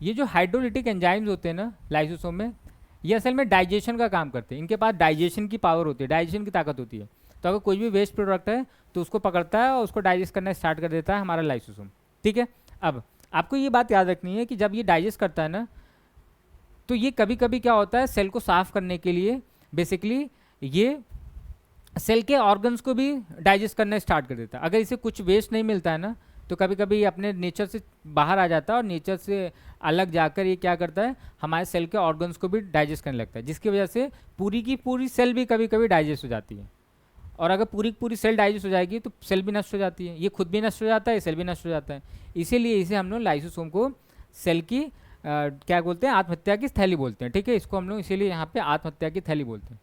ये जो हाइड्रोलिटिक एंजाइम्स होते हैं ना लाइसोसोम में, ये असल में डाइजेशन का काम करते हैं, इनके पास डाइजेशन की पावर होती है, डाइजेशन की ताकत होती है। तो अगर कोई भी वेस्ट प्रोडक्ट है तो उसको पकड़ता है और उसको डाइजेस्ट करना स्टार्ट कर देता है हमारा लाइसोसोम, ठीक है। अब आपको ये बात याद रखनी है कि जब ये डाइजेस्ट करता है ना, तो ये कभी कभी क्या होता है, सेल को साफ करने के लिए बेसिकली ये सेल के ऑर्गन्स को भी डाइजेस्ट करना स्टार्ट कर देता है। अगर इसे कुछ वेस्ट नहीं मिलता है ना, तो कभी कभी ये अपने नेचर से बाहर आ जाता है और नेचर से अलग जाकर ये क्या करता है, हमारे सेल के ऑर्गन्स को भी डाइजेस्ट करने लगता है, जिसकी वजह से पूरी की पूरी सेल भी कभी कभी डाइजेस्ट हो जाती है। और अगर पूरी की पूरी सेल डाइजेस्ट हो जाएगी तो सेल भी नष्ट हो जाती है, ये खुद भी नष्ट हो जाता है, सेल भी नष्ट हो जाता है। इसीलिए इसे हम लोग लाइसोसोम को सेल की क्या बोलते हैं, आत्महत्या की थैली बोलते हैं, ठीक है। इसको हम लोग इसीलिए यहाँ पे आत्महत्या की थैली बोलते हैं।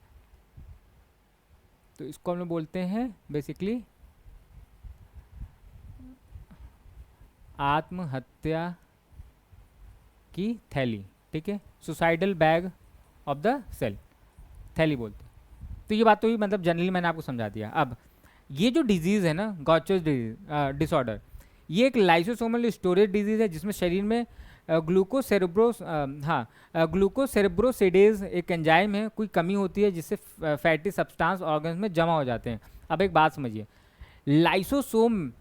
तो इसको हम लोग बोलते हैं बेसिकली आत्महत्या की थैली, ठीक है, suicidal bag of the cell, थैली बोलते हैं। तो ये बात तो ही मतलब जनरली मैंने आपको समझा दिया। अब ये जो डिजीज़ है ना, गॉचर्स डिसऑर्डर, ये एक लाइसोसोमल स्टोरेज डिजीज़ है जिसमें शरीर में ग्लूकोसेरेब्रोसिडेज एक एंजाइम है, कोई कमी होती है जिससे फैटी सब्सटेंस ऑर्गन्स में जमा हो जाते हैं। अब एक बात समझिए, लाइसोसोम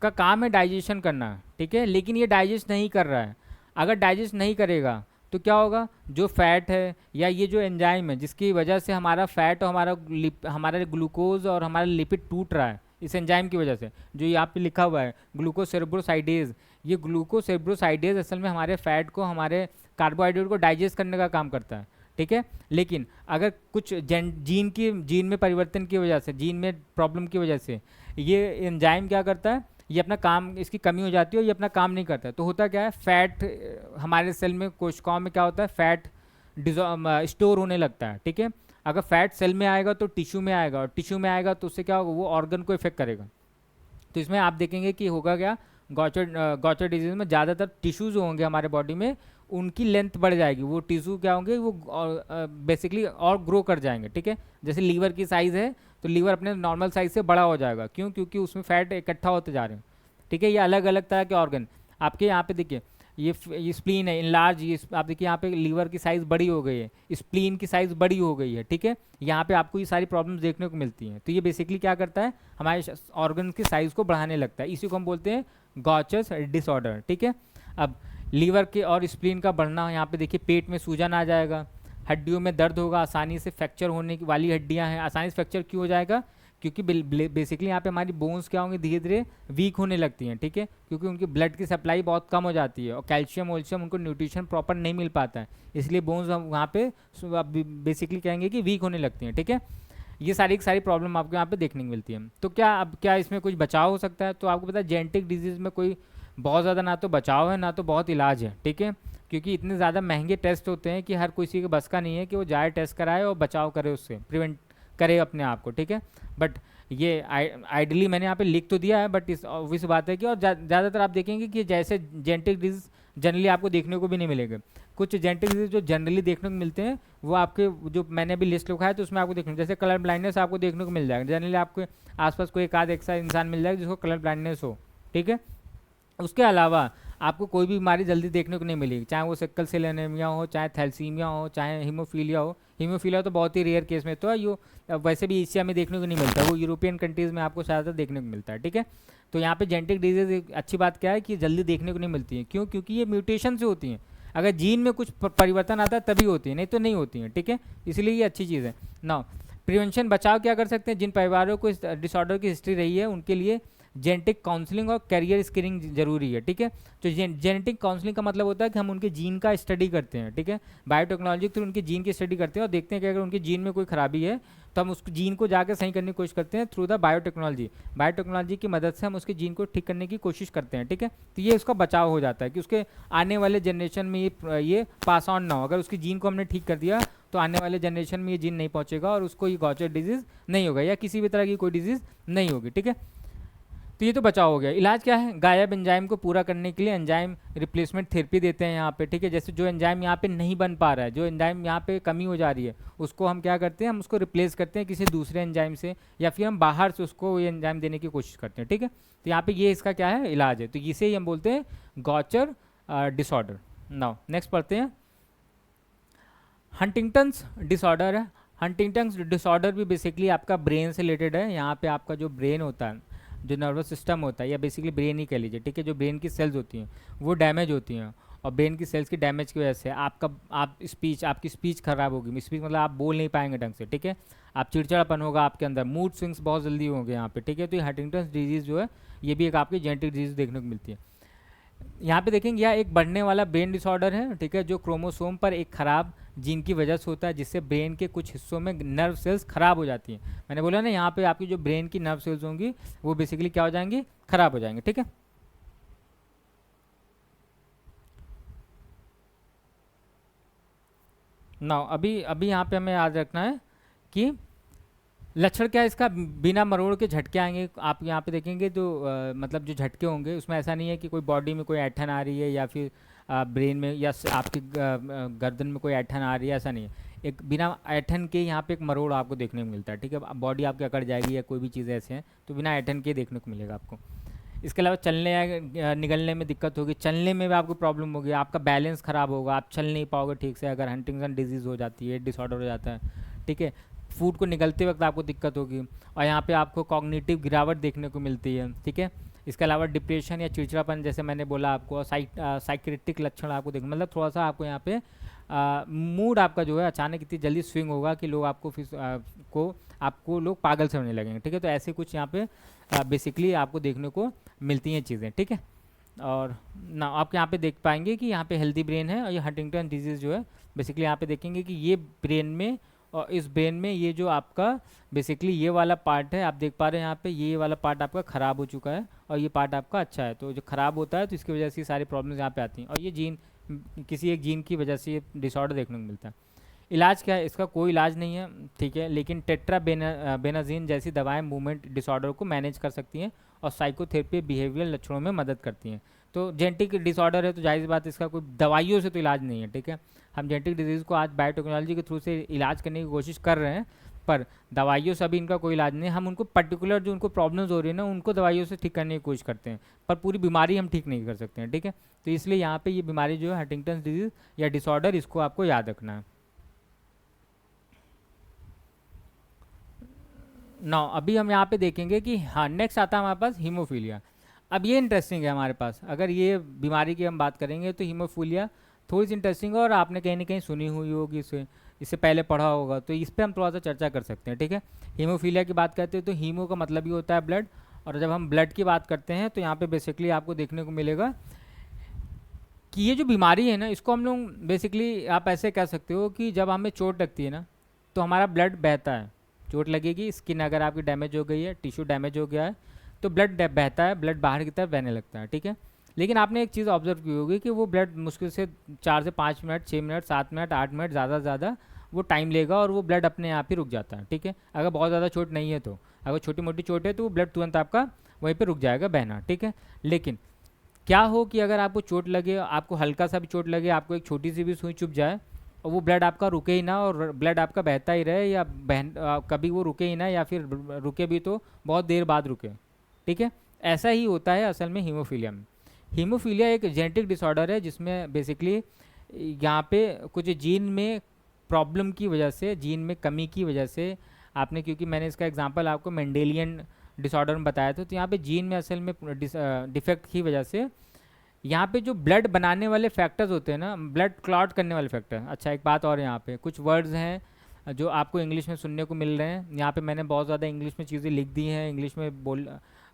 का काम है डाइजेशन करना, ठीक है, लेकिन ये डाइजेस्ट नहीं कर रहा है। अगर डाइजेस्ट नहीं करेगा तो क्या होगा, जो फैट है या ये जो एंजाइम है जिसकी वजह से हमारा फैट और हमारा ग्लूकोज और हमारा लिपिड टूट रहा है, इस एंजाइम की वजह से, जो यहाँ पे लिखा हुआ है ग्लूकोसेरेब्रोसाइडेज, ये ग्लूकोसेरेब्रोसाइडेज असल में हमारे फैट को, हमारे कार्बोहाइड्रेट को डाइजेस्ट करने का काम करता है, ठीक है। लेकिन अगर कुछ जीन में परिवर्तन की वजह से, जीन में प्रॉब्लम की वजह से ये एंजाइम क्या करता है, ये अपना काम, इसकी कमी हो जाती है और ये अपना काम नहीं करता है, तो होता क्या है, फैट हमारे सेल में, कोशिकाओं में क्या होता है, फैट स्टोर होने लगता है, ठीक है। अगर फैट सेल में आएगा तो टिश्यू में आएगा, और टिश्यू में आएगा तो उससे क्या होगा, वो ऑर्गन को इफेक्ट करेगा। तो इसमें आप देखेंगे कि होगा क्या, गॉचर डिजीज में ज़्यादातर टिश्यूज जो होंगे हमारे बॉडी में, उनकी लेंथ बढ़ जाएगी, वो टिश्यू क्या होंगे, वो बेसिकली और ग्रो कर जाएंगे, ठीक है। जैसे लीवर की साइज़ है तो लीवर अपने नॉर्मल साइज से बड़ा हो जाएगा, क्यों, क्योंकि उसमें फैट इकट्ठा होते जा रहे हैं, ठीक है। ये अलग अलग तरह के ऑर्गन आपके यहाँ पे देखिए, ये स्प्लीन है, इनलार्ज, ये आप देखिए यहाँ पे लीवर की साइज़ बड़ी हो गई है, स्प्लीन की साइज़ बड़ी हो गई है, ठीक है। यहाँ पे आपको ये सारी प्रॉब्लम्स देखने को मिलती हैं। तो ये बेसिकली क्या करता है, हमारे ऑर्गन की साइज़ को बढ़ाने लगता है, इसी को हम बोलते हैं गॉचर्स डिसऑर्डर, ठीक है। अब लीवर के और स्प्लीन का बढ़ना, यहाँ पे देखिए पेट में सूजन आ जाएगा, हड्डियों में दर्द होगा, आसानी से फ्रैक्चर होने की वाली हड्डियाँ हैं, आसानी से फ्रैक्चर क्यों हो जाएगा, क्योंकि बेसिकली यहाँ पे हमारी बोन्स क्या होंगी, धीरे धीरे वीक होने लगती हैं, ठीक है, क्योंकि उनकी ब्लड की सप्लाई बहुत कम हो जाती है और कैल्शियम वोल्शियम उनको न्यूट्रिशन प्रॉपर नहीं मिल पाता है, इसलिए बोन्स हम वहाँ पे बेसिकली कहेंगे कि वीक होने लगती हैं, ठीक है। ये सारी की सारी प्रॉब्लम आपको यहाँ पे देखने को मिलती है। तो क्या अब क्या इसमें कुछ बचाव हो सकता है, तो आपको पता है जेनेटिक डिजीज़ में कोई बहुत ज़्यादा ना तो बचाव है ना तो बहुत इलाज है, ठीक है, क्योंकि इतने ज़्यादा महंगे टेस्ट होते हैं कि हर किसी के बस का नहीं है कि वो जाए टेस्ट कराए और बचाव करे, उससे प्रिवेंट करे अपने आप को, ठीक है। बट ये आइडियली मैंने यहाँ पे लिख तो दिया है, बट इस ऑब्वियस बात है कि, और ज़्यादातर आप देखेंगे कि जैसे जेनेटिक डिजीज़ जनरली आपको देखने को भी नहीं मिलेंगे, कुछ जेनेटिक डिजीज जो जनरली देखने को मिलते हैं वो आपके, जो मैंने अभी लिस्ट लिखा है तो उसमें आपको देखने, जैसे कलर ब्लाइंडनेस आपको देखने को मिल जाएगा, जनरली आपके आसपास कोई एक आध ऐसा इंसान मिल जाएगा जिसको कलर ब्लाइंडनेस हो, ठीक है। उसके अलावा आपको कोई भी बीमारी जल्दी देखने को नहीं मिलेगी, चाहे वो सिक्कल सेल एनीमिया हो, चाहे थैलेसीमिया हो, चाहे हीमोफीलिया हो। हीमोफीलिया तो बहुत ही रेयर केस में तो है, यो वैसे भी एशिया में देखने को नहीं मिलता, वो यूरोपियन कंट्रीज़ में आपको ज़्यादातर देखने को मिलता है, ठीक है। तो यहाँ पे जेनेटिक डिजीज़ एक अच्छी बात क्या है कि जल्दी देखने को नहीं मिलती है, क्यों, क्योंकि ये म्यूटेशन से होती हैं, अगर जीन में कुछ परिवर्तन आता है तभी होती है, नहीं तो नहीं होती हैं, ठीक है। इसलिए ये अच्छी चीज़ है ना। प्रिवेंशन, बचाव क्या कर सकते हैं, जिन परिवारों को इस डिसऑर्डर की हिस्ट्री रही है उनके लिए जेनेटिक काउंसलिंग और कैरियर स्क्रीनिंग जरूरी है, ठीक है। तो जेनेटिक काउंसलिंग का मतलब होता है कि हम उनके जीन का स्टडी करते हैं, ठीक है, बायोटेक्नोलॉजी के थ्रू उनके जीन की स्टडी करते हैं और देखते हैं कि अगर उनके जीन में कोई खराबी है तो हम उस जीन को जाकर सही करने की कोशिश करते हैं थ्रू द बायोटेक्नोलॉजी की मदद से हम उसके जीन को ठीक करने की कोशिश करते हैं, ठीक है। तो ये उसका बचाव हो जाता है कि उसके आने वाले जनरेशन में ये पास ऑन ना हो, अगर उसकी जीन को हमने ठीक कर दिया तो आने वाले जनरेशन में ये जीन नहीं पहुंचेगा और उसको ये गॉचर डिजीज़ नहीं होगा या किसी भी तरह की कोई डिजीज़ नहीं होगी, ठीक है। तो ये तो बचाव हो गया। इलाज क्या है, गायब एंजाइम को पूरा करने के लिए एंजाइम रिप्लेसमेंट थेरेपी देते हैं यहाँ पे, ठीक है। जैसे जो एंजाइम यहाँ पे नहीं बन पा रहा है, जो एंजाइम यहाँ पे कमी हो जा रही है, उसको हम क्या करते हैं, हम उसको रिप्लेस करते हैं किसी दूसरे एंजाइम से, या फिर हम बाहर से उसको ये एंजाइम देने की कोशिश करते हैं, ठीक है। तो यहाँ पे ये इसका क्या है, इलाज है। तो इसे ही हम बोलते हैं गॉचर डिसऑर्डर। नाउ नेक्स्ट पढ़ते हैं, हंटिंगटन्स डिसऑर्डर है। हंटिंगटन्स डिसऑर्डर भी बेसिकली आपका ब्रेन से रिलेटेड है। यहाँ पे आपका जो ब्रेन होता है, जो नर्वस सिस्टम होता है, या बेसिकली ब्रेन ही कह लीजिए, ठीक है, जो ब्रेन की सेल्स होती हैं वो डैमेज होती हैं, और ब्रेन की सेल्स की डैमेज की वजह से आपकी स्पीच खराब होगी, स्पीच मतलब आप बोल नहीं पाएंगे ढंग से, ठीक है। आप चिड़चिड़ापन होगा आपके अंदर, मूड स्विंग्स बहुत जल्दी होंगे यहाँ पे, ठीक है। तो ये हंटिंगटन्स डिजीज़ जो है ये भी एक आपकी जेनेटिक डिजीज़ देखने को मिलती है। यहाँ पे देखेंगे यह एक बढ़ने वाला ब्रेन डिसऑर्डर है, ठीक है, जो क्रोमोसोम पर एक खराब जीन की वजह से होता है, जिससे ब्रेन के कुछ हिस्सों में नर्व सेल्स खराब हो जाती हैं। मैंने बोला ना, यहाँ पे आपकी जो ब्रेन की नर्व सेल्स होंगी वो बेसिकली क्या हो जाएंगी, खराब हो जाएंगे, ठीक है। ना अभी अभी यहाँ पे हमें याद रखना है कि लक्षण क्या है इसका, बिना मरोड़ के झटके आएंगे। आप यहाँ पे देखेंगे जो मतलब जो झटके होंगे उसमें ऐसा नहीं है कि कोई बॉडी में कोई ऐठन आ रही है या फिर ब्रेन में या आपकी गर्दन में कोई ऐठन आ रही है, ऐसा नहीं है। एक बिना ऐठन के यहाँ पे एक मरोड़ आपको देखने को मिलता है, ठीक है। बॉडी आपकी अकड़ जाएगी या कोई भी चीज़ ऐसे हैं तो बिना ऐठन के देखने को मिलेगा आपको। इसके अलावा चलने या निगलने में दिक्कत होगी, चलने में भी आपको प्रॉब्लम होगी, आपका बैलेंस ख़राब होगा, आप चल नहीं पाओगे ठीक से अगर हंटिंगटन डिजीज़ हो जाती है, डिसऑर्डर हो जाता है, ठीक है। फूड को निगलते वक्त आपको दिक्कत होगी, और यहाँ पे आपको कॉग्निटिव गिरावट देखने को मिलती है, ठीक है। इसके अलावा डिप्रेशन या चिड़चिड़ापन जैसे मैंने बोला आपको, साइक्रेटिक लक्षण आपको देख, मतलब थोड़ा सा आपको यहाँ पे मूड आपका जो है अचानक इतनी जल्दी स्विंग होगा कि लोग आपको लोग पागल समझने लगेंगे, ठीक है। तो ऐसे कुछ यहाँ पे बेसिकली आपको देखने को मिलती हैं चीज़ें, ठीक है। और ना आप यहाँ पे देख पाएंगे कि यहाँ पे हेल्दी ब्रेन है, और ये हंटिंगटन डिजीज़ जो है बेसिकली यहाँ पे देखेंगे कि ये ब्रेन में, और इस ब्रेन में ये जो आपका बेसिकली ये वाला पार्ट है, आप देख पा रहे हैं यहाँ पे ये वाला पार्ट आपका ख़राब हो चुका है और ये पार्ट आपका अच्छा है। तो जो ख़राब होता है तो इसकी वजह से ये सारी प्रॉब्लम्स यहाँ पे आती हैं, और ये जीन, किसी एक जीन की वजह से ये डिसऑर्डर देखने को मिलता है। इलाज क्या है? इसका कोई इलाज नहीं है, ठीक है, लेकिन बेनाजीन जैसी दवाएं मूवमेंट डिसऑर्डर को मैनेज कर सकती हैं और साइकोथेरेपी बिहेवियर लक्षणों में मदद करती हैं। तो जेनेटिक डिसऑर्डर है तो जाहिर सी बात इसका कोई दवाइयों से तो इलाज नहीं है, ठीक है। हम जेनेटिक डिजीज़ को आज बायोटेक्नोलॉजी के थ्रू से इलाज करने की कोशिश कर रहे हैं, पर दवाइयों से अभी इनका कोई इलाज नहीं है। हम उनको पर्टिकुलर जो उनको प्रॉब्लम्स हो रही है ना, उनको दवाइयों से ठीक करने की कोशिश करते हैं, पर पूरी बीमारी हम ठीक नहीं कर सकते हैं, ठीक है। तो इसलिए यहाँ पे ये बीमारी जो है हंटिंगटन डिजीज़ या डिसऑर्डर, इसको आपको याद रखना है। नौ अभी हम यहाँ पे देखेंगे कि हाँ, नेक्स्ट आता है हमारे पास हीमोफीलिया। अब ये इंटरेस्टिंग है हमारे पास, अगर ये बीमारी की हम बात करेंगे तो हीमोफीलिया थोड़ी सी इंटरेस्टिंग है, और आपने कहीं ना कहीं सुनी हुई होगी, इससे पहले पढ़ा होगा, तो इस पर हम थोड़ा सा चर्चा कर सकते हैं, ठीक है। हीमोफीलिया की बात करते हैं तो हीमो का मतलब ही होता है ब्लड, और जब हम ब्लड की बात करते हैं तो यहाँ पे बेसिकली आपको देखने को मिलेगा कि ये जो बीमारी है ना, इसको हम लोग बेसिकली आप ऐसे कह सकते हो कि जब हमें चोट लगती है ना तो हमारा ब्लड बहता है। चोट लगेगी, स्किन अगर आपकी डैमेज हो गई है, टिश्यू डैमेज हो गया है, तो ब्लड बहता है, ब्लड बाहर की तरफ बहने लगता है, ठीक है। लेकिन आपने एक चीज़ ऑब्जर्व की होगी कि वो ब्लड मुश्किल से 4 से 5 मिनट, 6 मिनट, 7 मिनट, 8 मिनट, ज़्यादा से ज़्यादा वो टाइम लेगा और वो ब्लड अपने आप ही रुक जाता है, ठीक है। अगर बहुत ज़्यादा चोट नहीं है तो, अगर छोटी मोटी चोट है तो वो ब्लड तुरंत आपका वहीं पर रुक जाएगा बहना, ठीक है। लेकिन क्या हो कि अगर आपको चोट लगे, आपको हल्का सा भी चोट लगे, आपको एक छोटी सी भी सुई चुभ जाए और वो ब्लड आपका रुके ही ना, और ब्लड आपका बहता ही रहे, या कभी वो रुके ही ना, या फिर रुके भी तो बहुत देर बाद रुके, ठीक है। ऐसा ही होता है असल में हीमोफीलिया में। हीमोफीलिया एक जेनेटिक डिसऑर्डर है जिसमें बेसिकली यहाँ पे कुछ जीन में प्रॉब्लम की वजह से, जीन में कमी की वजह से, आपने, क्योंकि मैंने इसका एग्जांपल आपको मेंडेलियन डिसऑर्डर में बताया था, तो यहाँ पे जीन में असल में डिफेक्ट की वजह से यहाँ पे जो ब्लड बनाने वाले फैक्टर्स होते हैं ना, ब्लड क्लॉट करने वाले फैक्टर। अच्छा, एक बात और, यहाँ पे कुछ वर्ड्स हैं जो आपको इंग्लिश में सुनने को मिल रहे हैं। यहाँ पे मैंने बहुत ज़्यादा इंग्लिश में चीज़ें लिख दी हैं, इंग्लिश में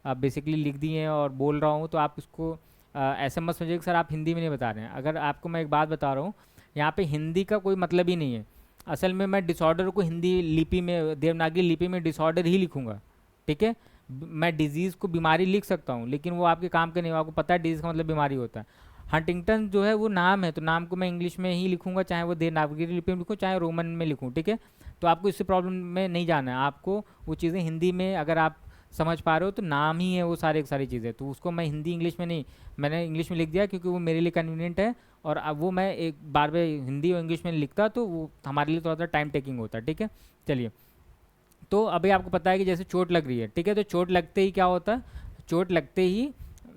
बेसिकली लिख दी हैं और बोल रहा हूँ, तो आप इसको ऐसे मत समझिए कि सर आप हिंदी में नहीं बता रहे हैं। अगर आपको मैं एक बात बता रहा हूँ, यहाँ पे हिंदी का कोई मतलब ही नहीं है। असल में मैं डिसऑर्डर को हिंदी लिपि में, देवनागरी लिपि में डिसऑर्डर ही लिखूँगा, ठीक है। मैं डिजीज़ को बीमारी लिख सकता हूँ, लेकिन वो आपके काम के नहीं, आपको पता है डिजीज़ का मतलब बीमारी होता है। हंटिंगटन जो है वो नाम है, तो नाम को मैं इंग्लिश में ही लिखूंगा, चाहे वो देवनागरी लिपि में लिखूँ, चाहे रोमन में लिखूँ, ठीक है। तो आपको इससे प्रॉब्लम में नहीं जाना है, आपको वो चीज़ें हिंदी में अगर आप समझ पा रहे हो तो नाम ही है वो सारी सारी चीज़ें, तो उसको मैं हिंदी इंग्लिश में नहीं, मैंने इंग्लिश में लिख दिया क्योंकि वो मेरे लिए कन्वीनियंट है, और अब वो मैं एक बार में हिंदी और इंग्लिश में लिखता तो वो हमारे लिए थोड़ा सा टाइम टेकिंग होता है, ठीक है। चलिए, तो अभी आपको पता है कि जैसे चोट लग रही है, ठीक है, तो चोट लगते ही क्या होता है, चोट लगते ही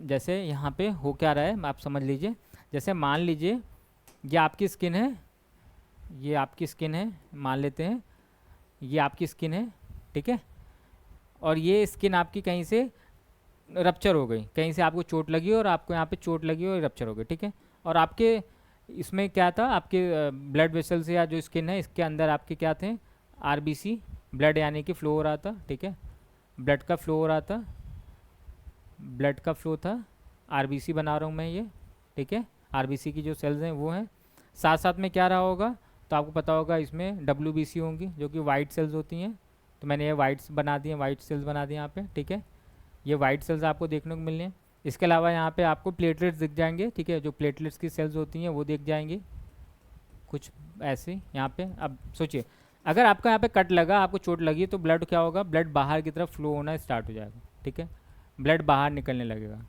जैसे यहाँ पे हो क्या रहा है आप समझ लीजिए। जैसे मान लीजिए ये आपकी स्किन है, ये आपकी स्किन है, मान लेते हैं ये आपकी स्किन है, ठीक है, और ये स्किन आपकी कहीं से रप्चर हो गई, कहीं से आपको चोट लगी और आपको यहाँ पे चोट लगी और रप्चर हो गई, ठीक है। और आपके इसमें क्या था, आपके ब्लड वेसल्स या जो स्किन है इसके अंदर आपके क्या थे, आरबीसी, ब्लड यानी कि फ्लो हो रहा था, ठीक है, ब्लड का फ्लो हो रहा था, ब्लड का फ्लो था, आरबीसी बना रहा हूँ मैं ये, ठीक है, आरबीसी की जो सेल्स हैं वो हैं। साथ साथ में क्या रहा होगा, तो आपको पता होगा इसमें डब्ल्यूबीसी होंगी जो कि वाइट सेल्स होती हैं, तो मैंने ये वाइट्स बना दिए, वाइट सेल्स बना दिए यहाँ पे, ठीक है, ये वाइट सेल्स आपको देखने को मिलने हैं। इसके अलावा यहाँ पे आपको प्लेटलेट्स दिख जाएंगे, ठीक है, जो प्लेटलेट्स की सेल्स होती हैं वो दिख जाएंगी कुछ ऐसे यहाँ पे। अब सोचिए, अगर आपका यहाँ पे कट लगा, आपको चोट लगी, तो ब्लड क्या होगा, ब्लड बाहर की तरफ फ्लो होना स्टार्ट हो जाएगा, ठीक है, ब्लड बाहर निकलने लगेगा।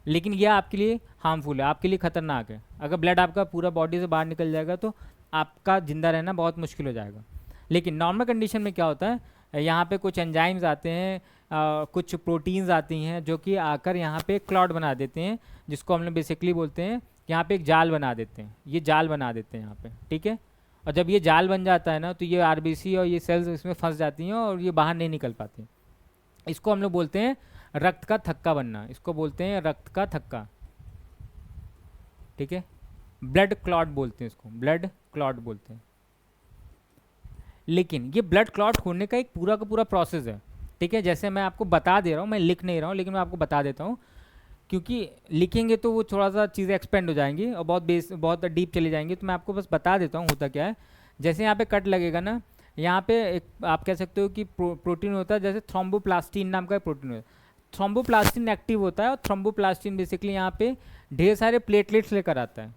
लेकिन यह आपके लिए हार्मफुल है, आपके लिए खतरनाक है। अगर ब्लड आपका पूरा बॉडी से बाहर निकल जाएगा तो आपका ज़िंदा रहना बहुत मुश्किल हो जाएगा। लेकिन नॉर्मल कंडीशन में क्या होता है, यहाँ पे कुछ एंजाइम्स आते हैं, कुछ प्रोटीन्स आती हैं जो कि आकर यहाँ पे क्लॉट बना देते हैं, जिसको हम लोग बेसिकली बोलते हैं, यहाँ पे एक जाल बना देते हैं, ये जाल बना देते हैं यहाँ पे, ठीक है। और जब ये जाल बन जाता है ना, तो ये आरबीसी और ये सेल्स इसमें फंस जाती हैं और ये बाहर नहीं निकल पाती। इसको हम लोग बोलते हैं रक्त का थक्का बनना, इसको बोलते हैं रक्त का थक्का, ठीक है, ब्लड क्लॉट बोलते हैं इसको, ब्लड क्लॉट बोलते हैं। लेकिन ये ब्लड क्लॉट होने का एक पूरा का पूरा प्रोसेस है, ठीक है, जैसे मैं आपको बता दे रहा हूँ, मैं लिख नहीं रहा हूँ लेकिन मैं आपको बता देता हूँ। क्योंकि लिखेंगे तो वो थोड़ा सा चीज़ें एक्सपेंड हो जाएंगी और बहुत डीप चली जाएंगी। तो मैं आपको बस बता देता हूँ होता क्या है। जैसे यहाँ पे कट लगेगा ना, यहाँ पे एक आप कह सकते हो कि प्रोटीन होता है, जैसे थ्रोम्बोप्लास्टिन नाम का प्रोटीन होता है। थ्रोम्बोप्लास्टिन एक्टिव होता है और थ्रोम्बोप्लास्टिन बेसिकली यहाँ पे ढेर सारे प्लेटलेट्स लेकर आता है।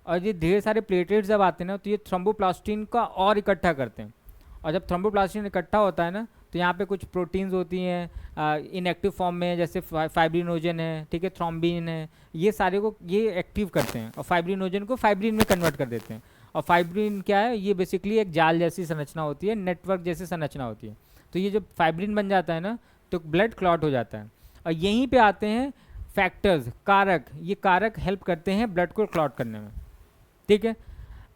और ये ढेर सारे प्लेटलेट्स जब आते हैं ना, तो ये थ्रोम्बोप्लास्टिन का और इकट्ठा करते हैं। और जब थ्रोम्बोप्लास्टिन इकट्ठा होता है ना, तो यहाँ पे कुछ प्रोटीन्स होती हैं इनएक्टिव फॉर्म में, जैसे फाइब्रिनोजन है, ठीक है, थ्रोम्बिन है, ये सारे को ये एक्टिव करते हैं और फाइब्रिनोजन को फाइब्रिन में कन्वर्ट कर देते हैं। और फाइब्रिन क्या है, ये बेसिकली एक जाल जैसी संरचना होती है, नेटवर्क जैसी संरचना होती है। तो ये जब फाइब्रिन बन जाता है ना, तो ब्लड क्लॉट हो जाता है। और यहीं पे आते हैं फैक्टर्स, कारक। ये कारक हेल्प करते हैं ब्लड को क्लॉट करने में, ठीक है।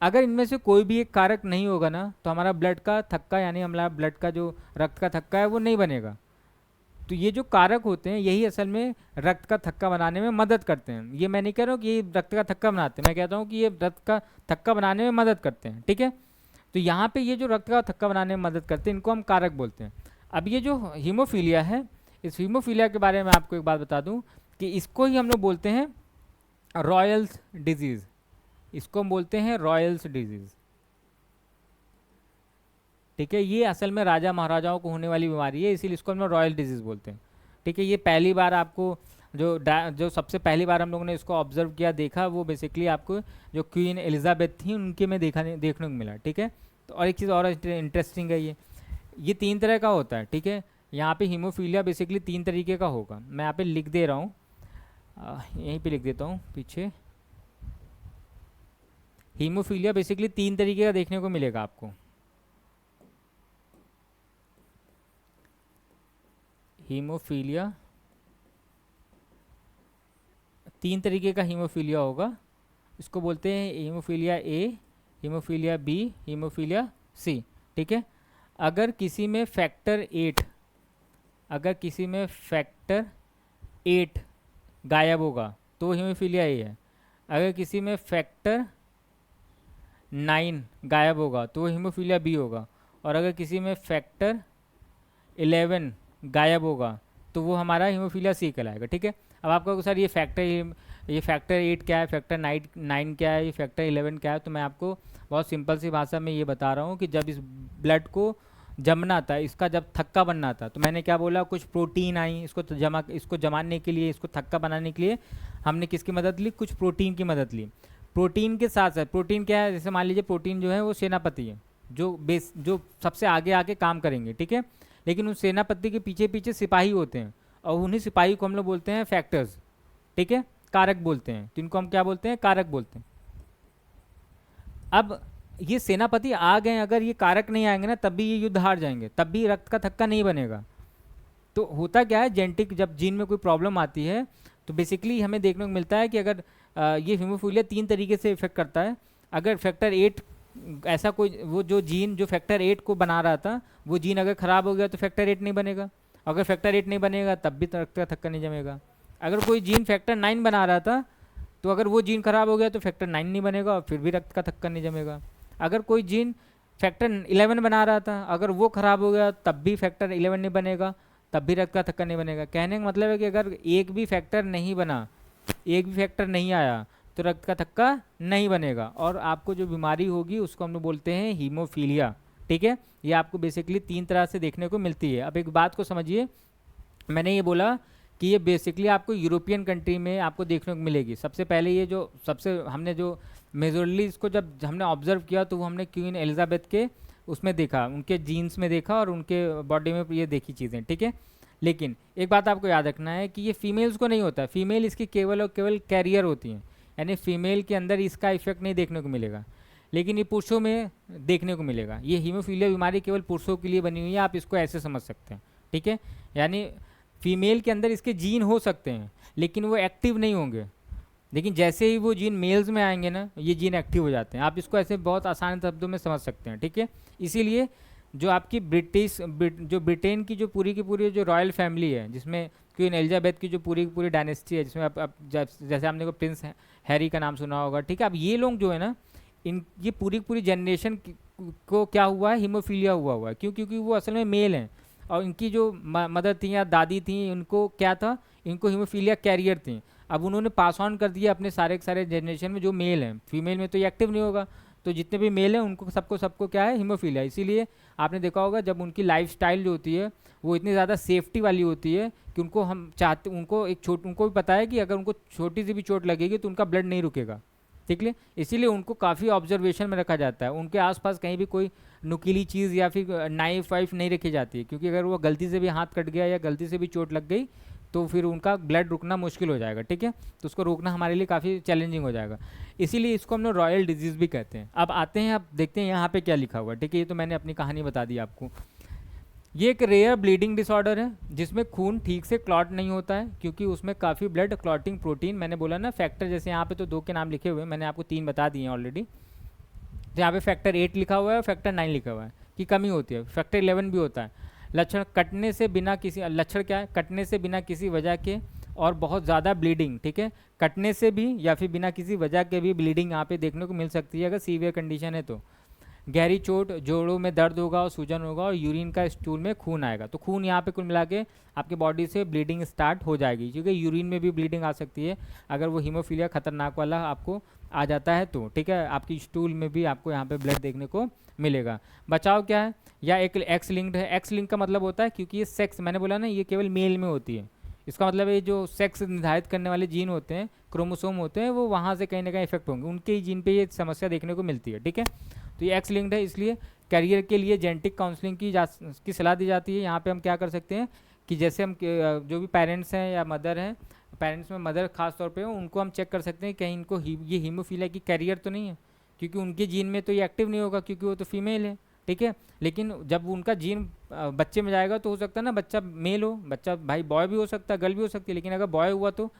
अगर इनमें से कोई भी एक कारक नहीं होगा ना, तो हमारा ब्लड का थक्का, यानी हमारा ब्लड का जो रक्त का थक्का है वो नहीं बनेगा। तो ये जो कारक होते हैं यही असल में रक्त का थक्का बनाने में मदद करते हैं। ये मैं नहीं कह रहा हूँ कि ये रक्त का थक्का बनाते हैं, मैं कहता हूँ कि ये रक्त का थक्का बनाने में मदद करते हैं, ठीक है। तो यहाँ पे ये जो रक्त का थक्का बनाने में मदद करते हैं, इनको हम कारक बोलते हैं। अब ये जो हीमोफीलिया है, इस हीमोफीलिया के बारे में आपको एक बात बता दूँ कि इसको ही हम लोग बोलते हैं रॉयल्स डिजीज़। इसको हम बोलते हैं रॉयल्स डिजीज़, ठीक है। ये असल में राजा महाराजाओं को होने वाली बीमारी है, इसीलिए इसको हम लोग रॉयल डिजीज़ बोलते हैं, ठीक है। ये पहली बार आपको जो सबसे पहली बार हम लोगों ने इसको ऑब्जर्व किया, देखा, वो बेसिकली आपको जो क्वीन एलिजाबेथ थी उनके में देखने को मिला, ठीक है। तो और एक चीज़ और इंटरेस्टिंग है, ये 3 तरह का होता है, ठीक है। यहाँ पे हीमोफीलिया बेसिकली 3 तरीके का होगा। मैं यहाँ पे लिख दे रहा हूँ, यहीं पे लिख देता हूँ पीछे। हीमोफीलिया बेसिकली 3 तरीके का देखने को मिलेगा आपको। हीमोफीलिया 3 तरीके का हीमोफीलिया होगा। इसको बोलते हैं haemophilia A, haemophilia B, haemophilia C, ठीक है। अगर किसी में फैक्टर 8 गायब होगा तो हीमोफीलिया ए है। अगर किसी में फैक्टर 9 गायब होगा तो हीमोफीलिया बी होगा। और अगर किसी में फैक्टर 11 गायब होगा तो वो हमारा हीमोफीलिया सी कहलाएगा, ठीक है। अब आपको सर ये फैक्टर 8 क्या है, फैक्टर 9 क्या है, ये फैक्टर 11 क्या है, तो मैं आपको बहुत सिंपल सी भाषा में ये बता रहा हूँ कि जब इस ब्लड को जमना था, इसका जब थक्का बनना था, तो मैंने क्या बोला, कुछ प्रोटीन आई, इसको जमाने के लिए, इसको थक्का बनाने के लिए हमने किसकी मदद ली, कुछ प्रोटीन की मदद ली। प्रोटीन के साथ साथ, प्रोटीन क्या है, जैसे मान लीजिए प्रोटीन जो है वो सेनापति है, जो सबसे आगे आके काम करेंगे, ठीक है। लेकिन उस सेनापति के पीछे पीछे सिपाही होते हैं, और उन्हीं सिपाही को हम लोग बोलते हैं फैक्टर्स, ठीक है, कारक बोलते हैं। तो इनको हम क्या बोलते हैं, कारक बोलते हैं। अब ये सेनापति आ गए, अगर ये कारक नहीं आएंगे ना, तब भी ये युद्ध हार जाएंगे, तब भी रक्त का थक्का नहीं बनेगा। तो होता क्या है, जेनेटिक जब जीन में कोई प्रॉब्लम आती है, तो बेसिकली हमें देखने को मिलता है कि अगर ये हीमोफीलिया 3 तरीके से इफेक्ट करता है। अगर फैक्टर 8 ऐसा कोई, वो जो जीन जो फैक्टर 8 को बना रहा था, वो जीन अगर ख़राब हो गया तो फैक्टर 8 नहीं बनेगा। अगर फैक्टर 8 नहीं बनेगा तब भी रक्त का थक्का नहीं जमेगा। अगर कोई जीन फैक्टर 9 बना रहा था, तो अगर वो जीन खराब हो गया तो फैक्टर 9 नहीं बनेगा और फिर भी रक्त का थक्का नहीं जमेगा। अगर कोई जीन फैक्टर 11 बना रहा था, अगर वो खराब हो गया तब भी फैक्टर 11 नहीं बनेगा, तब भी रक्त का थक्का नहीं बनेगा। कहने का मतलब है कि अगर एक भी फैक्टर नहीं बना, एक भी फैक्टर नहीं आया, तो रक्त का थक्का नहीं बनेगा और आपको जो बीमारी होगी उसको हम लोग बोलते हैं हीमोफीलिया, ठीक है। ये आपको बेसिकली 3 तरह से देखने को मिलती है। अब एक बात को समझिए, मैंने ये बोला कि ये बेसिकली आपको यूरोपियन कंट्री में आपको देखने को मिलेगी। सबसे पहले ये जो हमने जो मेजोरली इसको जब हमने ऑब्जर्व किया, तो वो हमने क्वीन एलिजाबेथ के उसमें देखा, उनके जीन्स में देखा और उनके बॉडी में ये देखी चीज़ें, ठीक है। लेकिन एक बात आपको याद रखना है कि ये फीमेल्स को नहीं होता है, फीमेल इसकी केवल और केवल कैरियर होती हैं, यानी फीमेल के अंदर इसका इफेक्ट नहीं देखने को मिलेगा, लेकिन ये पुरुषों में देखने को मिलेगा। ये हीमोफीलिया बीमारी केवल पुरुषों के लिए बनी हुई है, आप इसको ऐसे समझ सकते हैं, ठीक है। यानी फीमेल के अंदर इसके जीन हो सकते हैं लेकिन वो एक्टिव नहीं होंगे, लेकिन जैसे ही वो जीन मेल्स में आएंगे ना, ये जीन एक्टिव हो जाते हैं। आप इसको ऐसे बहुत आसान शब्दों में समझ सकते हैं, ठीक है। इसीलिए जो आपकी जो ब्रिटेन की जो पूरी जो रॉयल फैमिली है, जिसमें क्वीन एलिजाबेथ की जो पूरी डायनेस्टी है, जिसमें आप जैसे आपने को प्रिंस हैरी का नाम सुना होगा, ठीक है। अब ये लोग जो है ना, ये पूरी जनरेशन को क्या हुआ है, हीमोफीलिया हुआ है। क्योंकि वो असल में मेल हैं और इनकी जो मदर थी या दादी थी, उनको क्या था, इनको हीमोफीलिया कैरियर थे। अब उन्होंने पास ऑन कर दिया अपने सारे के सारे जनरेशन में, जो मेल हैं, फीमेल में तो ये एक्टिव नहीं होगा, तो जितने भी मेल हैं उनको सबको सबको क्या है, हीमोफीलिया। इसीलिए आपने देखा होगा जब उनकी लाइफस्टाइल जो होती है वो इतनी ज़्यादा सेफ्टी वाली होती है कि उनको हम चाहते, उनको भी पता है कि अगर उनको छोटी सी भी चोट लगेगी तो उनका ब्लड नहीं रुकेगा, ठीक है। इसीलिए उनको काफ़ी ऑब्जर्वेशन में रखा जाता है, उनके आसपास कहीं भी कोई नुकीली चीज़ या फिर नाइफ वाइफ नहीं रखी जाती है, क्योंकि अगर वो गलती से भी हाथ कट गया या गलती से भी चोट लग गई तो फिर उनका ब्लड रुकना मुश्किल हो जाएगा, ठीक है। तो उसको रोकना हमारे लिए काफ़ी चैलेंजिंग हो जाएगा, इसीलिए इसको हम लोग रॉयल डिजीज़ भी कहते हैं। अब आते हैं, अब देखते हैं यहाँ पे क्या लिखा हुआ है, ठीक है। ये तो मैंने अपनी कहानी बता दी आपको। ये एक रेयर ब्लीडिंग डिसऑर्डर है जिसमें खून ठीक से क्लॉट नहीं होता है, क्योंकि उसमें काफ़ी ब्लड क्लॉटिंग प्रोटीन, मैंने बोला ना फैक्टर, जैसे यहाँ पे तो 2 के नाम लिखे हुए हैं, मैंने आपको 3 बता दिए हैं ऑलरेडी। तो यहाँ पे फैक्टर 8 लिखा हुआ है और फैक्टर 9 लिखा हुआ है कि कमी होती है, फैक्टर 11 भी होता है। लक्षण कटने से बिना किसी, लक्षण क्या है, कटने से बिना किसी वजह के और बहुत ज़्यादा ब्लीडिंग, ठीक है। कटने से भी या फिर बिना किसी वजह के भी ब्लीडिंग यहाँ पे देखने को मिल सकती है अगर सीवियर कंडीशन है तो। गहरी चोट, जोड़ों में दर्द होगा और सूजन होगा और यूरिन का स्टूल में खून आएगा, तो खून यहाँ पे कुल मिला के आपके बॉडी से ब्लीडिंग स्टार्ट हो जाएगी, क्योंकि यूरिन में भी ब्लीडिंग आ सकती है अगर वो हीमोफीलिया खतरनाक वाला आपको आ जाता है तो, ठीक है। आपकी स्टूल में भी आपको यहाँ पे ब्लड देखने को मिलेगा। बचाव क्या है, या एक एक्स लिंक्ड है। एक्स लिंक का मतलब होता है, क्योंकि ये सेक्स, मैंने बोला ना ये केवल मेल में होती है, इसका मतलब ये जो सेक्स निर्धारित करने वाले जीन होते हैं, क्रोमोसोम होते हैं, वो वहाँ से कहीं ना कहीं इफेक्ट होंगे, उनके ही जीन पे ये समस्या देखने को मिलती है, ठीक है। तो ये एक्स लिंक्ड है, इसलिए कैरियर के लिए जेनेटिक काउंसलिंग की सलाह दी जाती है। यहाँ पे हम क्या कर सकते हैं कि जैसे हम जो भी पेरेंट्स हैं या मदर हैं, पेरेंट्स में मदर खास तौर पे उनको हम चेक कर सकते हैं कहीं इनको ये हीमोफीलिया की कैरियर तो नहीं है, क्योंकि उनके जीन में तो ये एक्टिव नहीं होगा, क्योंकि वो तो फीमेल है, ठीक है। लेकिन जब उनका जीन बच्चे में जाएगा तो हो सकता है ना बच्चा मेल हो, बच्चा भाई बॉय भी हो सकता है, गर्ल भी हो सकती है, लेकिन अगर बॉय हुआ तो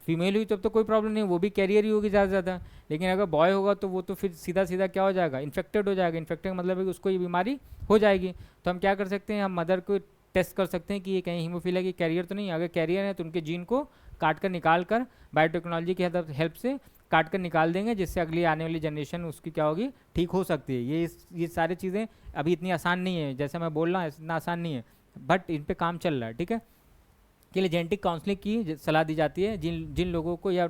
फीमेल हुई तब तो कोई प्रॉब्लम नहीं, वो भी कैरियर ही होगी ज़्यादा से ज़्यादा। लेकिन अगर बॉय होगा तो वो तो फिर सीधा सीधा क्या हो जाएगा, इन्फेक्टेड हो जाएगा। इन्फेक्टेड का मतलब है कि उसको ये बीमारी हो जाएगी। तो हम क्या कर सकते हैं, हम मदर को टेस्ट कर सकते हैं कि ये कहीं हीमोफीलिया की कैरियर तो नहीं है। अगर कैरियर है तो उनके जीन को काट कर निकाल कर बायोटेक्नोलॉजी की हेल्प से काट कर निकाल देंगे, जिससे अगली आने वाली जनरेशन उसकी क्या होगी, ठीक हो सकती है। ये सारी चीज़ें अभी इतनी आसान नहीं है, जैसे मैं बोल रहा हूँ इतना आसान नहीं है, बट इन पर काम चल रहा है, ठीक है। के लिए जेनेटिक काउंसलिंग की सलाह दी जाती है। जिन जिन लोगों को यह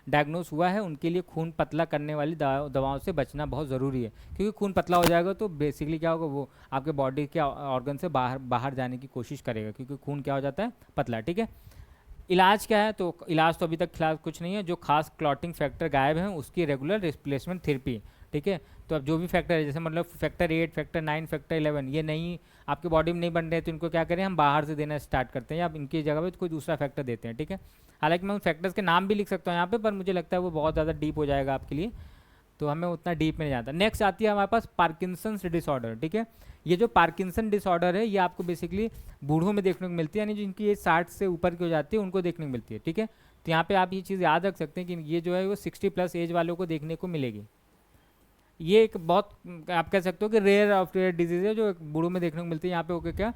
डायग्नोस हुआ है उनके लिए खून पतला करने वाली दवाओं से बचना बहुत ज़रूरी है, क्योंकि खून पतला हो जाएगा तो बेसिकली क्या होगा, वो आपके बॉडी के ऑर्गन से बाहर जाने की कोशिश करेगा, क्योंकि खून क्या हो जाता है, पतला, ठीक है। इलाज क्या है, तो इलाज तो अभी तक फिलहाल कुछ नहीं है। जो खास क्लॉटिंग फैक्टर गायब हैं उसकी रेगुलर रिप्लेसमेंट थेरेपी, ठीक है। तो अब जो भी फैक्टर है, जैसे मतलब फैक्टर 8, फैक्टर 9, फैक्टर 11 ये नहीं आपके बॉडी में नहीं बन रहे, तो इनको क्या करें, हम बाहर से देना स्टार्ट करते हैं या इनकी जगह पे कोई दूसरा फैक्टर देते हैं, ठीक है। हालांकि मैं उन फैक्टर्स के नाम भी लिख सकता हूँ यहाँ पे, पर मुझे लगता है वो बहुत ज़्यादा डीप हो जाएगा आपके लिए, तो हमें उतना डीप में नहीं जाता। नेक्स्ट आती है हमारे पास पार्किंसंस डिसऑर्डर, ठीक है। ये जो पार्किंसन डिसऑर्डर है ये आपको बेसिकली बूढ़ों में देखने को मिलती है, यानी जिनकी एज 60 से ऊपर की हो जाती है उनको देखने को मिलती है, ठीक है। तो यहाँ पे आप ये चीज़ याद रख सकते हैं कि ये जो है वो 60+ एज वालों को देखने को मिलेगी। ये एक बहुत आप कह सकते हो कि रेयर ऑफ रेयर डिजीज़ है जो बूढ़ों में देखने को मिलती है। यहाँ पे ओके क्या,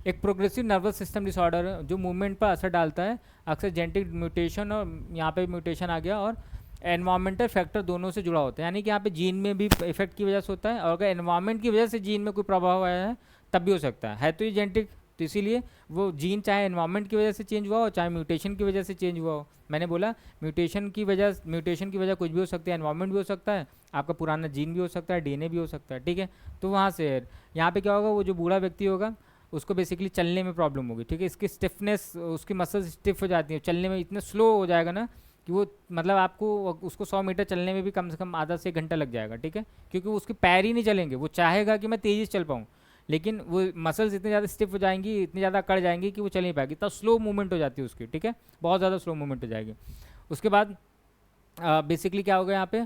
एक प्रोग्रेसिव नर्वस सिस्टम डिसऑर्डर है जो मूवमेंट पर असर डालता है, अक्सर जेनेटिक म्यूटेशन और यहाँ पे म्यूटेशन आ गया और एनवायरमेंटल फैक्टर दोनों से जुड़ा होता है, यानी कि यहाँ पे जीन में भी इफेक्ट की वजह से होता है, और अगर एनवायरमेंट की वजह से जीन में कोई प्रभाव आया है तब भी हो सकता है तो ये जेनेटिक। तो इसीलिए वो जीन चाहे एनवायरमेंट की वजह से चेंज हुआ हो चाहे म्यूटेशन की वजह से चेंज हुआ हो, मैंने बोला म्यूटेशन की वजह कुछ भी हो सकती है, एनवायरमेंट भी हो सकता है, आपका पुराना जीन भी हो सकता है, डीएनए भी हो सकता है, ठीक है। तो वहाँ से यहाँ पे क्या होगा, वो जो बूढ़ा व्यक्ति होगा उसको बेसिकली चलने में प्रॉब्लम होगी, ठीक है। इसकी स्टिफनेस, उसकी मसल्स स्टिफ हो जाती है, चलने में इतना स्लो हो जाएगा ना कि वो मतलब आपको उसको 100 मीटर चलने में भी कम से कम आधा से 1 घंटा लग जाएगा, ठीक है, क्योंकि उसके पैर ही नहीं चलेंगे। वो चाहेगा कि मैं तेज़ी से चल पाऊँ, लेकिन वो मसल्स इतनी ज़्यादा स्टिफ हो जाएंगी, इतनी ज़्यादा अकड़ जाएंगी कि वो चल नहीं पाएगी, तब स्लो मूवमेंट हो जाती है उसकी, ठीक है, बहुत ज़्यादा स्लो मूवमेंट हो जाएगी। उसके बाद बेसिकली क्या होगा यहाँ पे,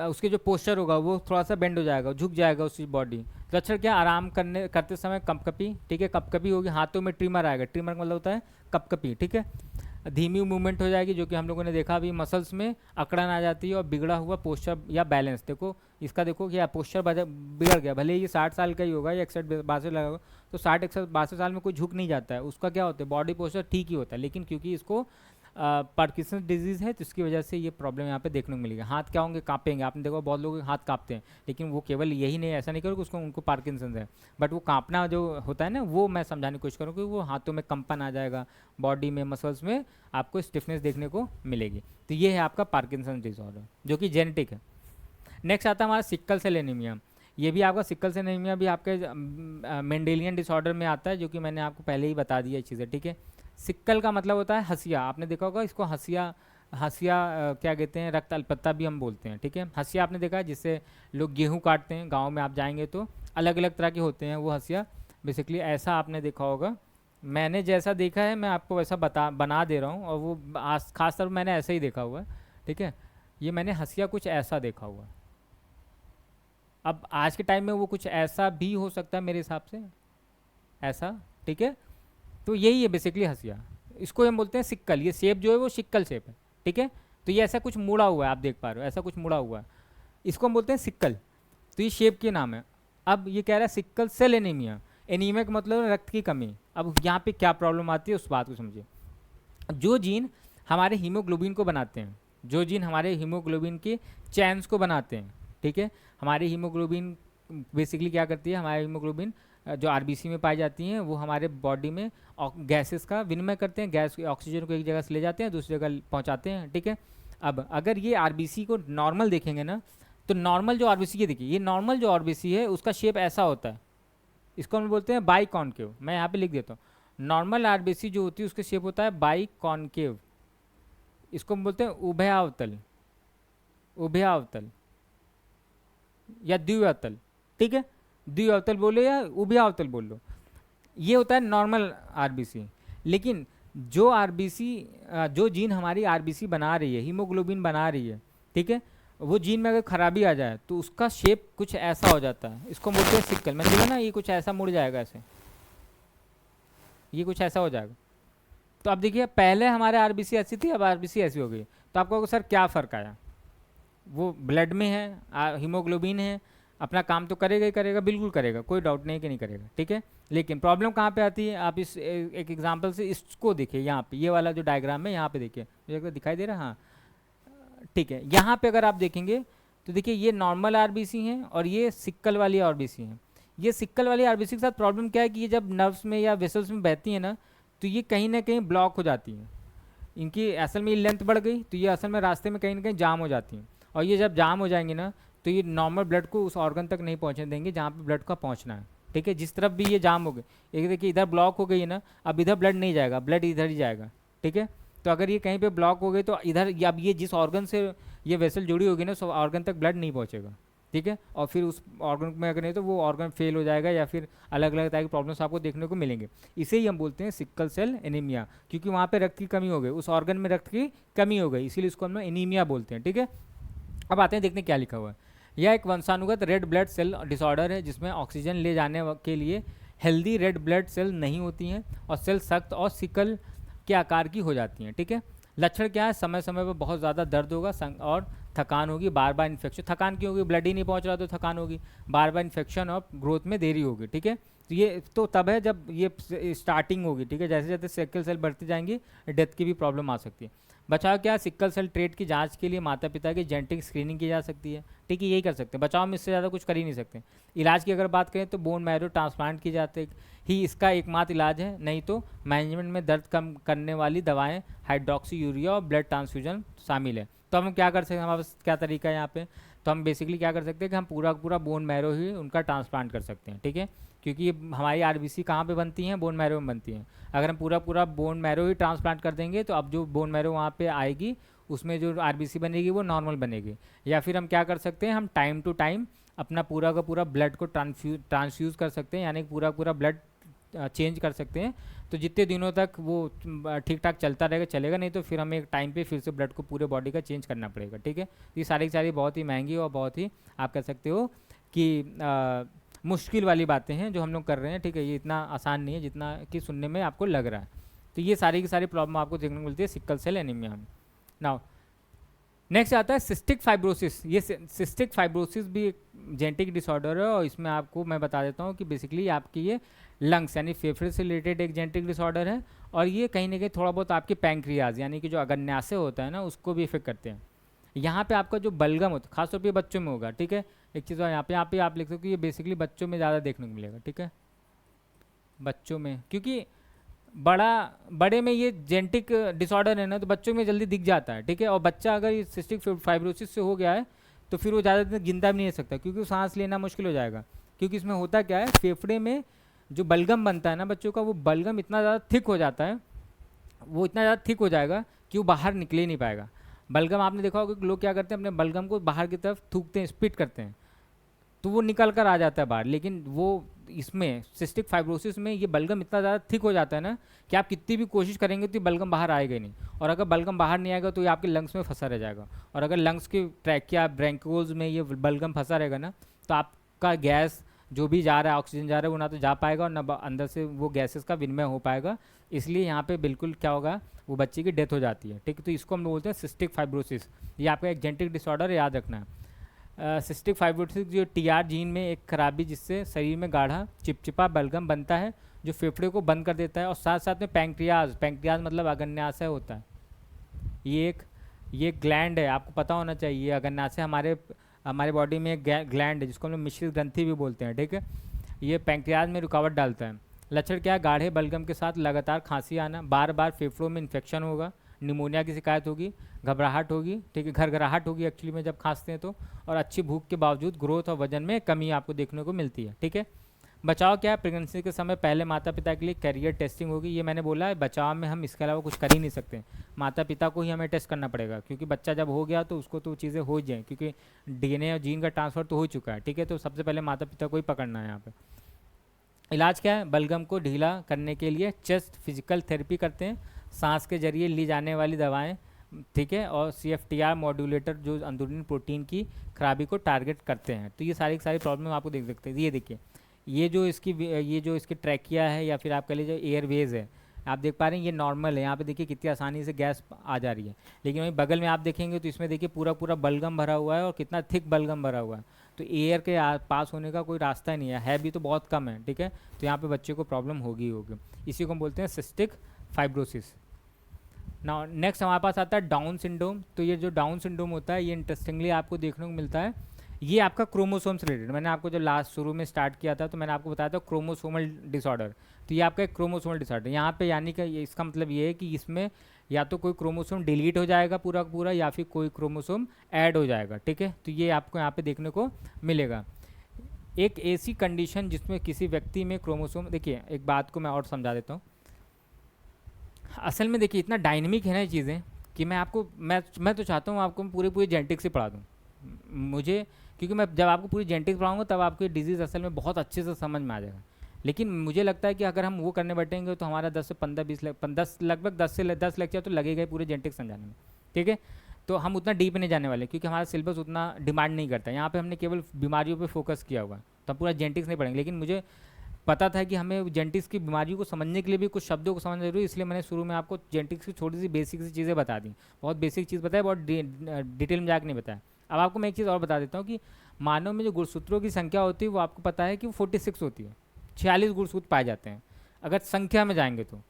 उसके जो पोस्चर होगा वो थोड़ा सा बेंड हो जाएगा, झुक जाएगा उसकी बॉडी। लक्षण क्या, आराम करते समय कपकपी, ठीक है, कपकपी होगी, हाथों में ट्रिमर आएगा, ट्रिमर का मतलब होता है कपकपी, ठीक है। धीमी मूवमेंट हो जाएगी, जो कि हम लोगों ने देखा अभी, मसल्स में अकड़न आ जाती है और बिगड़ा हुआ पोस्चर या बैलेंस। देखो इसका, देखो कि पोस्चर बिगड़ गया, भले ये 60 साल का ही होगा या 61-62 लगा होगा, तो 60-62 साल में कोई झुक नहीं जाता है, उसका क्या होता है, बॉडी पोस्चर ठीक ही होता है, लेकिन क्योंकि इसको पार्किंसन डिजीज़ है, तो इसकी वजह से ये प्रॉब्लम यहाँ पे देखने को मिलेगी। हाथ क्या होंगे, काँपेंगे। आपने देखा बहुत लोगों के हाथ काँपते हैं, लेकिन वो केवल यही नहीं, ऐसा नहीं करो कि उसको उनको पार्किंसन है, बट वो काँपना जो होता है ना, वो मैं समझाने की कोशिश करूँ कि वो हाथों में कंपन आ जाएगा, बॉडी में, मसल्स में आपको स्टिफनेस देखने को मिलेगी। तो ये है आपका पार्किंसन डिसऑर्डर, जो कि जेनेटिक है। नेक्स्ट आता है हमारा सिक्कल सेल एनीमिया। ये भी आपका सिक्कल सेल एनीमिया भी आपके मेंडेलियन डिसऑर्डर में आता है, जो कि मैंने आपको पहले ही बता दिया ये चीज़ें, ठीक है। सिक्कल का मतलब होता है हसिया, आपने देखा होगा इसको, हसिया, हसिया क्या कहते हैं, रक्त अल्पत्ता भी हम बोलते हैं, ठीक है। हसिया आपने देखा है जिससे लोग गेहूँ काटते हैं, गाँव में आप जाएंगे तो अलग अलग तरह के होते हैं वो हसिया, बेसिकली ऐसा आपने देखा होगा। मैंने जैसा देखा है मैं आपको वैसा बना दे रहा हूँ, और वो खास तौर पर मैंने ऐसा ही देखा हुआ है, ठीक है। ये मैंने हसिया कुछ ऐसा देखा हुआ है। अब आज के टाइम में वो कुछ ऐसा भी हो सकता है मेरे हिसाब से, ऐसा, ठीक है। तो यही है बेसिकली हसिया, इसको हम बोलते हैं सिक्कल। ये शेप जो है वो सिक्कल शेप है, ठीक है। तो ये ऐसा कुछ मुड़ा हुआ है, आप देख पा रहे हो ऐसा कुछ मुड़ा हुआ है, इसको हम बोलते हैं सिक्कल। तो ये शेप के नाम है। अब ये कह रहा है सिक्कल सेल एनीमिया, एनीमिया का मतलब रक्त की कमी। अब यहाँ पे क्या प्रॉब्लम आती है उस बात को समझिए। जो जीन हमारे हीमोग्लोबिन को बनाते हैं, जो जीन हमारे हीमोग्लोबिन के चैन्स को बनाते हैं, ठीक है। हमारे हीमोग्लोबिन बेसिकली क्या करती है, हमारे हीमोग्लोबिन जो आरबीसी में पाई जाती हैं, वो हमारे बॉडी में गैसेस का विनिमय करते हैं, गैस ऑक्सीजन को एक जगह से ले जाते हैं दूसरी जगह पहुंचाते हैं, ठीक है। अब अगर ये आरबीसी को नॉर्मल देखेंगे ना, तो नॉर्मल जो आरबीसी, ये देखिए, ये नॉर्मल जो आरबीसी है उसका शेप ऐसा होता है, इसको हम बोलते हैं बाई कॉन्केव। मैं यहाँ पे लिख देता हूँ, नॉर्मल आरबीसी जो होती है उसका शेप होता है बाई कॉन्केव, इसको हम बोलते हैं उभयावतल, उभयावतल या द्विअवतल, ठीक है। द्विअवतल बोलो या उभयावतल बोल लो, ये होता है नॉर्मल आरबीसी। लेकिन जो आरबीसी, जो जीन हमारी आरबीसी बना रही है, हीमोग्लोबिन बना रही है, ठीक है, वो जीन में अगर खराबी आ जाए तो उसका शेप कुछ ऐसा हो जाता है, इसको बोलते हैं सिक्कल। मैंने देखा ना, ये कुछ ऐसा मुड़ जाएगा ऐसे, ये कुछ ऐसा हो जाएगा। तो अब देखिए, पहले हमारे आरबीसी ऐसी थी, अब आरबीसी ऐसी हो गई। तो आपको सर क्या फ़र्क आया, वो ब्लड में है, हीमोग्लोबिन है, अपना काम तो करेगा ही करेगा, बिल्कुल करेगा, कोई डाउट नहीं कि नहीं करेगा, ठीक है। लेकिन प्रॉब्लम कहाँ पे आती है, आप इस एक एग्जांपल से इसको देखिए, यहाँ पे ये वाला जो डायग्राम है यहाँ पे देखिए, मुझे दिखाई दे रहा है, हाँ ठीक है। यहाँ पे अगर आप देखेंगे तो देखिए ये नॉर्मल आरबीसी हैं और ये सिक्कल वाली आरबीसी हैं। ये सिक्कल वाली आरबीसी के साथ प्रॉब्लम क्या है कि ये जब नर्व्स में या वेसल्स में बहती है ना, तो ये कहीं ना कहीं ब्लॉक हो जाती हैं, इनकी असल में लेंथ बढ़ गई, तो ये असल में रास्ते में कहीं ना कहीं जाम हो जाती हैं। और ये जब जाम हो जाएंगी ना, तो ये नॉर्मल ब्लड को उस ऑर्गन तक नहीं पहुंचने देंगे जहाँ पे ब्लड का पहुंचना है, ठीक है। जिस तरफ भी ये जाम हो गए, एक देखिए इधर ब्लॉक हो गई है ना, अब इधर ब्लड नहीं जाएगा, ब्लड इधर ही जाएगा, ठीक है। तो अगर ये कहीं पे ब्लॉक हो गई तो इधर, अब ये जिस ऑर्गन से ये वेसल जुड़ी होगी ना, उस ऑर्गन तक ब्लड नहीं पहुँचेगा, ठीक है। और फिर उस ऑर्गन में अगर नहीं तो वो ऑर्गन फेल हो जाएगा, या फिर अलग अलग तरह की प्रॉब्लम्स आपको देखने को मिलेंगे। इसे ही हम बोलते हैं सिक्कल सेल एनीमिया, क्योंकि वहाँ पे रक्त की कमी हो गई, उस ऑर्गन में रक्त की कमी हो गई, इसीलिए इसको हम एनीमिया बोलते हैं, ठीक है। अब आते हैं, देखते हैं क्या लिखा हुआ है। यह एक वंशानुगत रेड ब्लड सेल डिसऑर्डर है जिसमें ऑक्सीजन ले जाने के लिए हेल्दी रेड ब्लड सेल नहीं होती हैं और सेल सख्त और सिकल के आकार की हो जाती हैं, ठीक है। लक्षण क्या है, समय समय पर बहुत ज़्यादा दर्द होगा और थकान होगी, बार बार इन्फेक्शन, थकान क्यों होगी, ब्लड ही नहीं पहुंच रहा तो थकान होगी, बार बार इन्फेक्शन और ग्रोथ में देरी होगी, ठीक है। तो ये तो तब है जब ये स्टार्टिंग होगी, ठीक है। जैसे जैसे सिक्कल सेल बढ़ती जाएंगी, डेथ की भी प्रॉब्लम आ सकती है। बचाव क्या है, सिक्कल सेल ट्रेट की जांच के लिए माता पिता की जेनेटिक स्क्रीनिंग की जा सकती है, ठीक है, यही कर सकते हैं। बचाव में इससे ज़्यादा कुछ कर ही नहीं सकते। इलाज की अगर बात करें तो बोन मैरो ट्रांसप्लांट की जाती ही इसका एकमात्र इलाज है, नहीं तो मैनेजमेंट में दर्द कम करने वाली दवाएं, हाइड्रोक्सी यूरिया और ब्लड ट्रांसफ्यूजन शामिल है। तो हम क्या कर सकते हैं, हमारे पास क्या तरीका है यहाँ पे, तो हम बेसिकली क्या कर सकते हैं कि हम पूरा पूरा बोन मैरो ही उनका ट्रांसप्लांट कर सकते हैं, ठीक है। क्योंकि हमारी आरबीसी कहाँ पे बनती हैं, बोन मैरो में बनती हैं। अगर हम पूरा पूरा बोन मैरो ही ट्रांसप्लांट कर देंगे तो अब जो बोन मैरो वहाँ पे आएगी उसमें जो आरबीसी बनेगी वो नॉर्मल बनेगी। या फिर हम क्या कर सकते हैं, हम टाइम टू टाइम अपना पूरा का पूरा ब्लड को ट्रांसफ्यूज़ कर सकते हैं, यानी पूरा पूरा ब्लड चेंज कर सकते हैं। तो जितने दिनों तक वो ठीक ठाक चलता रहेगा चलेगा, नहीं तो फिर हमें एक टाइम पे फिर से ब्लड को पूरे बॉडी का चेंज करना पड़ेगा, ठीक है। ये सारी की सारी बहुत ही महंगी और बहुत ही आप कह सकते हो कि मुश्किल वाली बातें हैं जो हम लोग कर रहे हैं, ठीक है। ये इतना आसान नहीं है जितना कि सुनने में आपको लग रहा है। तो ये सारी की सारी प्रॉब्लम आपको देखने को मिलती है सिक्कल सेल एनीमिया में। नाउ नेक्स्ट आता है सिस्टिक फाइब्रोसिस। ये सिस्टिक फाइब्रोसिस भी एक जेनेटिक डिसऑर्डर है, और इसमें आपको मैं बता देता हूँ कि बेसिकली आपकी ये लंग्स यानी फेफड़े से रिलेटेड एक जेनेटिक डिसऑर्डर है, और ये कहीं ना कहीं थोड़ा बहुत आपके पैंक्रियाज यानी कि जो अग्न्याशय होता है ना उसको भी इफेक्ट करते हैं। यहाँ पे आपका जो बलगम होता है खासतौर पे बच्चों में होगा, ठीक है। एक चीज़ और यहाँ पे आप लिख सकते हो कि ये बेसिकली बच्चों में ज़्यादा देखने को मिलेगा, ठीक है, बच्चों में, क्योंकि बड़े में ये जेनेटिक डिसऑर्डर है ना तो बच्चों में जल्दी दिख जाता है, ठीक है। और बच्चा अगर ये सिस्टिक फाइब्रोसिस से हो गया है तो फिर वो ज़्यादा दिन जिंदा भी नहीं रह सकता, क्योंकि सांस लेना मुश्किल हो जाएगा। क्योंकि इसमें होता क्या है, फेफड़े में जो बलगम बनता है ना बच्चों का, वो बलगम इतना ज़्यादा थिक हो जाता है, वो इतना ज़्यादा थिक हो जाएगा कि वो बाहर निकले ही नहीं पाएगा। बलगम आपने देखा होगा कि लोग क्या करते हैं, अपने बलगम को बाहर की तरफ थूकते हैं, स्पिट करते हैं, तो वो निकल कर आ जाता है बाहर। लेकिन वो इसमें सिस्टिक फाइब्रोसिस में ये बलगम इतना ज़्यादा थिक हो जाता है ना कि आप कितनी भी कोशिश करेंगे तो ये बलगम बाहर आएगा ही नहीं। और अगर बलगम बाहर नहीं आएगा तो ये आपके लंग्स में फंसा रह जाएगा, और अगर लंग्स के ट्रैकिया ब्रैंकोल्स में ये बलगम फंसा रहेगा ना तो आपका गैस जो भी जा रहा है, ऑक्सीजन जा रहा है, वो ना तो जा पाएगा और ना अंदर से वो गैसेस का विनिमय हो पाएगा। इसलिए यहाँ पे बिल्कुल क्या होगा, वो बच्चे की डेथ हो जाती है, ठीक है। तो इसको हम बोलते हैं सिस्टिक फाइब्रोसिस। ये आपका एक जेनेटिक डिसऑर्डर याद रखना है। सिस्टिक फाइब्रोसिस जो टीआर जीन में एक खराबी जिससे शरीर में गाढ़ा चिपचिपा बलगम बनता है जो फेफड़े को बंद कर देता है, और साथ साथ में पैंक्रियाज मतलब अग्न्याशय होता है। ये एक ग्लैंड है, आपको पता होना चाहिए। अग्न्याशय हमारे बॉडी में एक ग्लैंड है जिसको हम लोग मिश्रित ग्रंथि भी बोलते हैं, ठीक है। ये पैंक्रियाज में रुकावट डालता है। लक्षण क्या है, गाढ़े बलगम के साथ लगातार खांसी आना, बार बार फेफड़ों में इन्फेक्शन होगा, निमोनिया की शिकायत होगी, घबराहट होगी, ठीक है, घरघराहट होगी एक्चुअली में जब खांसते हैं तो, और अच्छी भूख के बावजूद ग्रोथ और वजन में कमी आपको देखने को मिलती है, ठीक है। बचाव क्या है, प्रेगनेंसी के समय पहले माता पिता के लिए कैरियर टेस्टिंग होगी। ये मैंने बोला है, बचाव में हम इसके अलावा कुछ कर ही नहीं सकते, माता पिता को ही हमें टेस्ट करना पड़ेगा, क्योंकि बच्चा जब हो गया तो उसको तो चीज़ें हो जाएँ, क्योंकि डीएनए और जीन का ट्रांसफ़र तो हो चुका है, ठीक है। तो सबसे पहले माता पिता को ही पकड़ना है यहाँ पर। इलाज क्या है, बलगम को ढीला करने के लिए चेस्ट फिजिकल थेरेपी करते हैं, सांस के जरिए ली जाने वाली दवाएं, ठीक है, और CFTR मॉड्यूलेटर जो अंदरूनी प्रोटीन की खराबी को टारगेट करते हैं। तो ये सारी प्रॉब्लम आपको देख सकते हैं। ये देखिए, ये जो इसकी ट्रैकिया है या फिर आप कह लीजिए एयरवेज है, आप देख पा रहे हैं ये नॉर्मल है। यहाँ पे देखिए कितनी आसानी से गैस आ जा रही है, लेकिन वहीं बगल में आप देखेंगे तो इसमें देखिए पूरा पूरा बलगम भरा हुआ है, और कितना थिक बलगम भरा हुआ है। तो एयर के पास होने का कोई रास्ता ही नहीं है भी तो बहुत कम है, ठीक है। तो यहाँ पे बच्चे को प्रॉब्लम होगी इसी को हम बोलते हैं सिस्टिक फाइब्रोसिस। नाउ नेक्स्ट हमारे पास आता है डाउन सिंड्रोम। तो ये जो डाउन सिंड्रोम होता है ये इंटरेस्टिंगली आपको देखने को मिलता है, ये आपका क्रोमोसोम से रिलेटेड। मैंने आपको जो लास्ट शुरू में स्टार्ट किया था तो मैंने आपको बताया था क्रोमोसोमल डिसऑर्डर। तो ये आपका एक क्रोमोसोमल डिसऑर्डर यहाँ पे, यानी कि इसका मतलब ये है कि इसमें या तो कोई क्रोमोसोम डिलीट हो जाएगा पूरा पूरा, या फिर कोई क्रोमोसोम ऐड हो जाएगा, ठीक है। तो ये आपको यहाँ पे देखने को मिलेगा। एक ऐसी कंडीशन जिसमें किसी व्यक्ति में क्रोमोसोम, देखिए एक बात को मैं और समझा देता हूँ। असल में देखिए इतना डायनेमिक है ना ये चीज़ें कि मैं तो चाहता हूँ आपको पूरी जेनेटिक्स से पढ़ा दूँ मुझे, क्योंकि मैं जब आपको पूरी जेनेटिक्स पढ़ाऊँगा तब आपको ये डिजीज़ असल में बहुत अच्छे से समझ में आ जाएगा। लेकिन मुझे लगता है कि अगर हम वो करने बैठेंगे तो हमारा 10 से 15-20 लगभग 10 लेक्चर तो लगेगा ही पूरे जेनेटिक्स समझाने में, ठीक है। तो हम उतना डीप नहीं जाने वाले, क्योंकि हमारा सिलेबस उतना डिमांड नहीं करता। यहाँ पे हमने केवल बीमारियों पे फोकस किया हुआ, तो हम पूरा जेनेटिक्स नहीं पढ़ेंगे। लेकिन मुझे पता था कि हमें जेनेटिक्स की बीमारियों को समझने के लिए भी कुछ शब्दों को समझना जरूरी, इसलिए मैंने शुरू में आपको जेनेटिक्स की छोटी सी बेसिक सी चीज़ें बता दी। बहुत बेसिक चीज़ बताया, बहुत डिटेल में जाकर नहीं बताया। अब आपको मैं एक चीज़ और बता देता हूँ कि मानव में जो गुणसूत्रों की संख्या होती है वो आपको पता है कि वो 46 होती है। 46 गुणसूत्र पाए जाते हैं अगर संख्या में जाएंगे तो।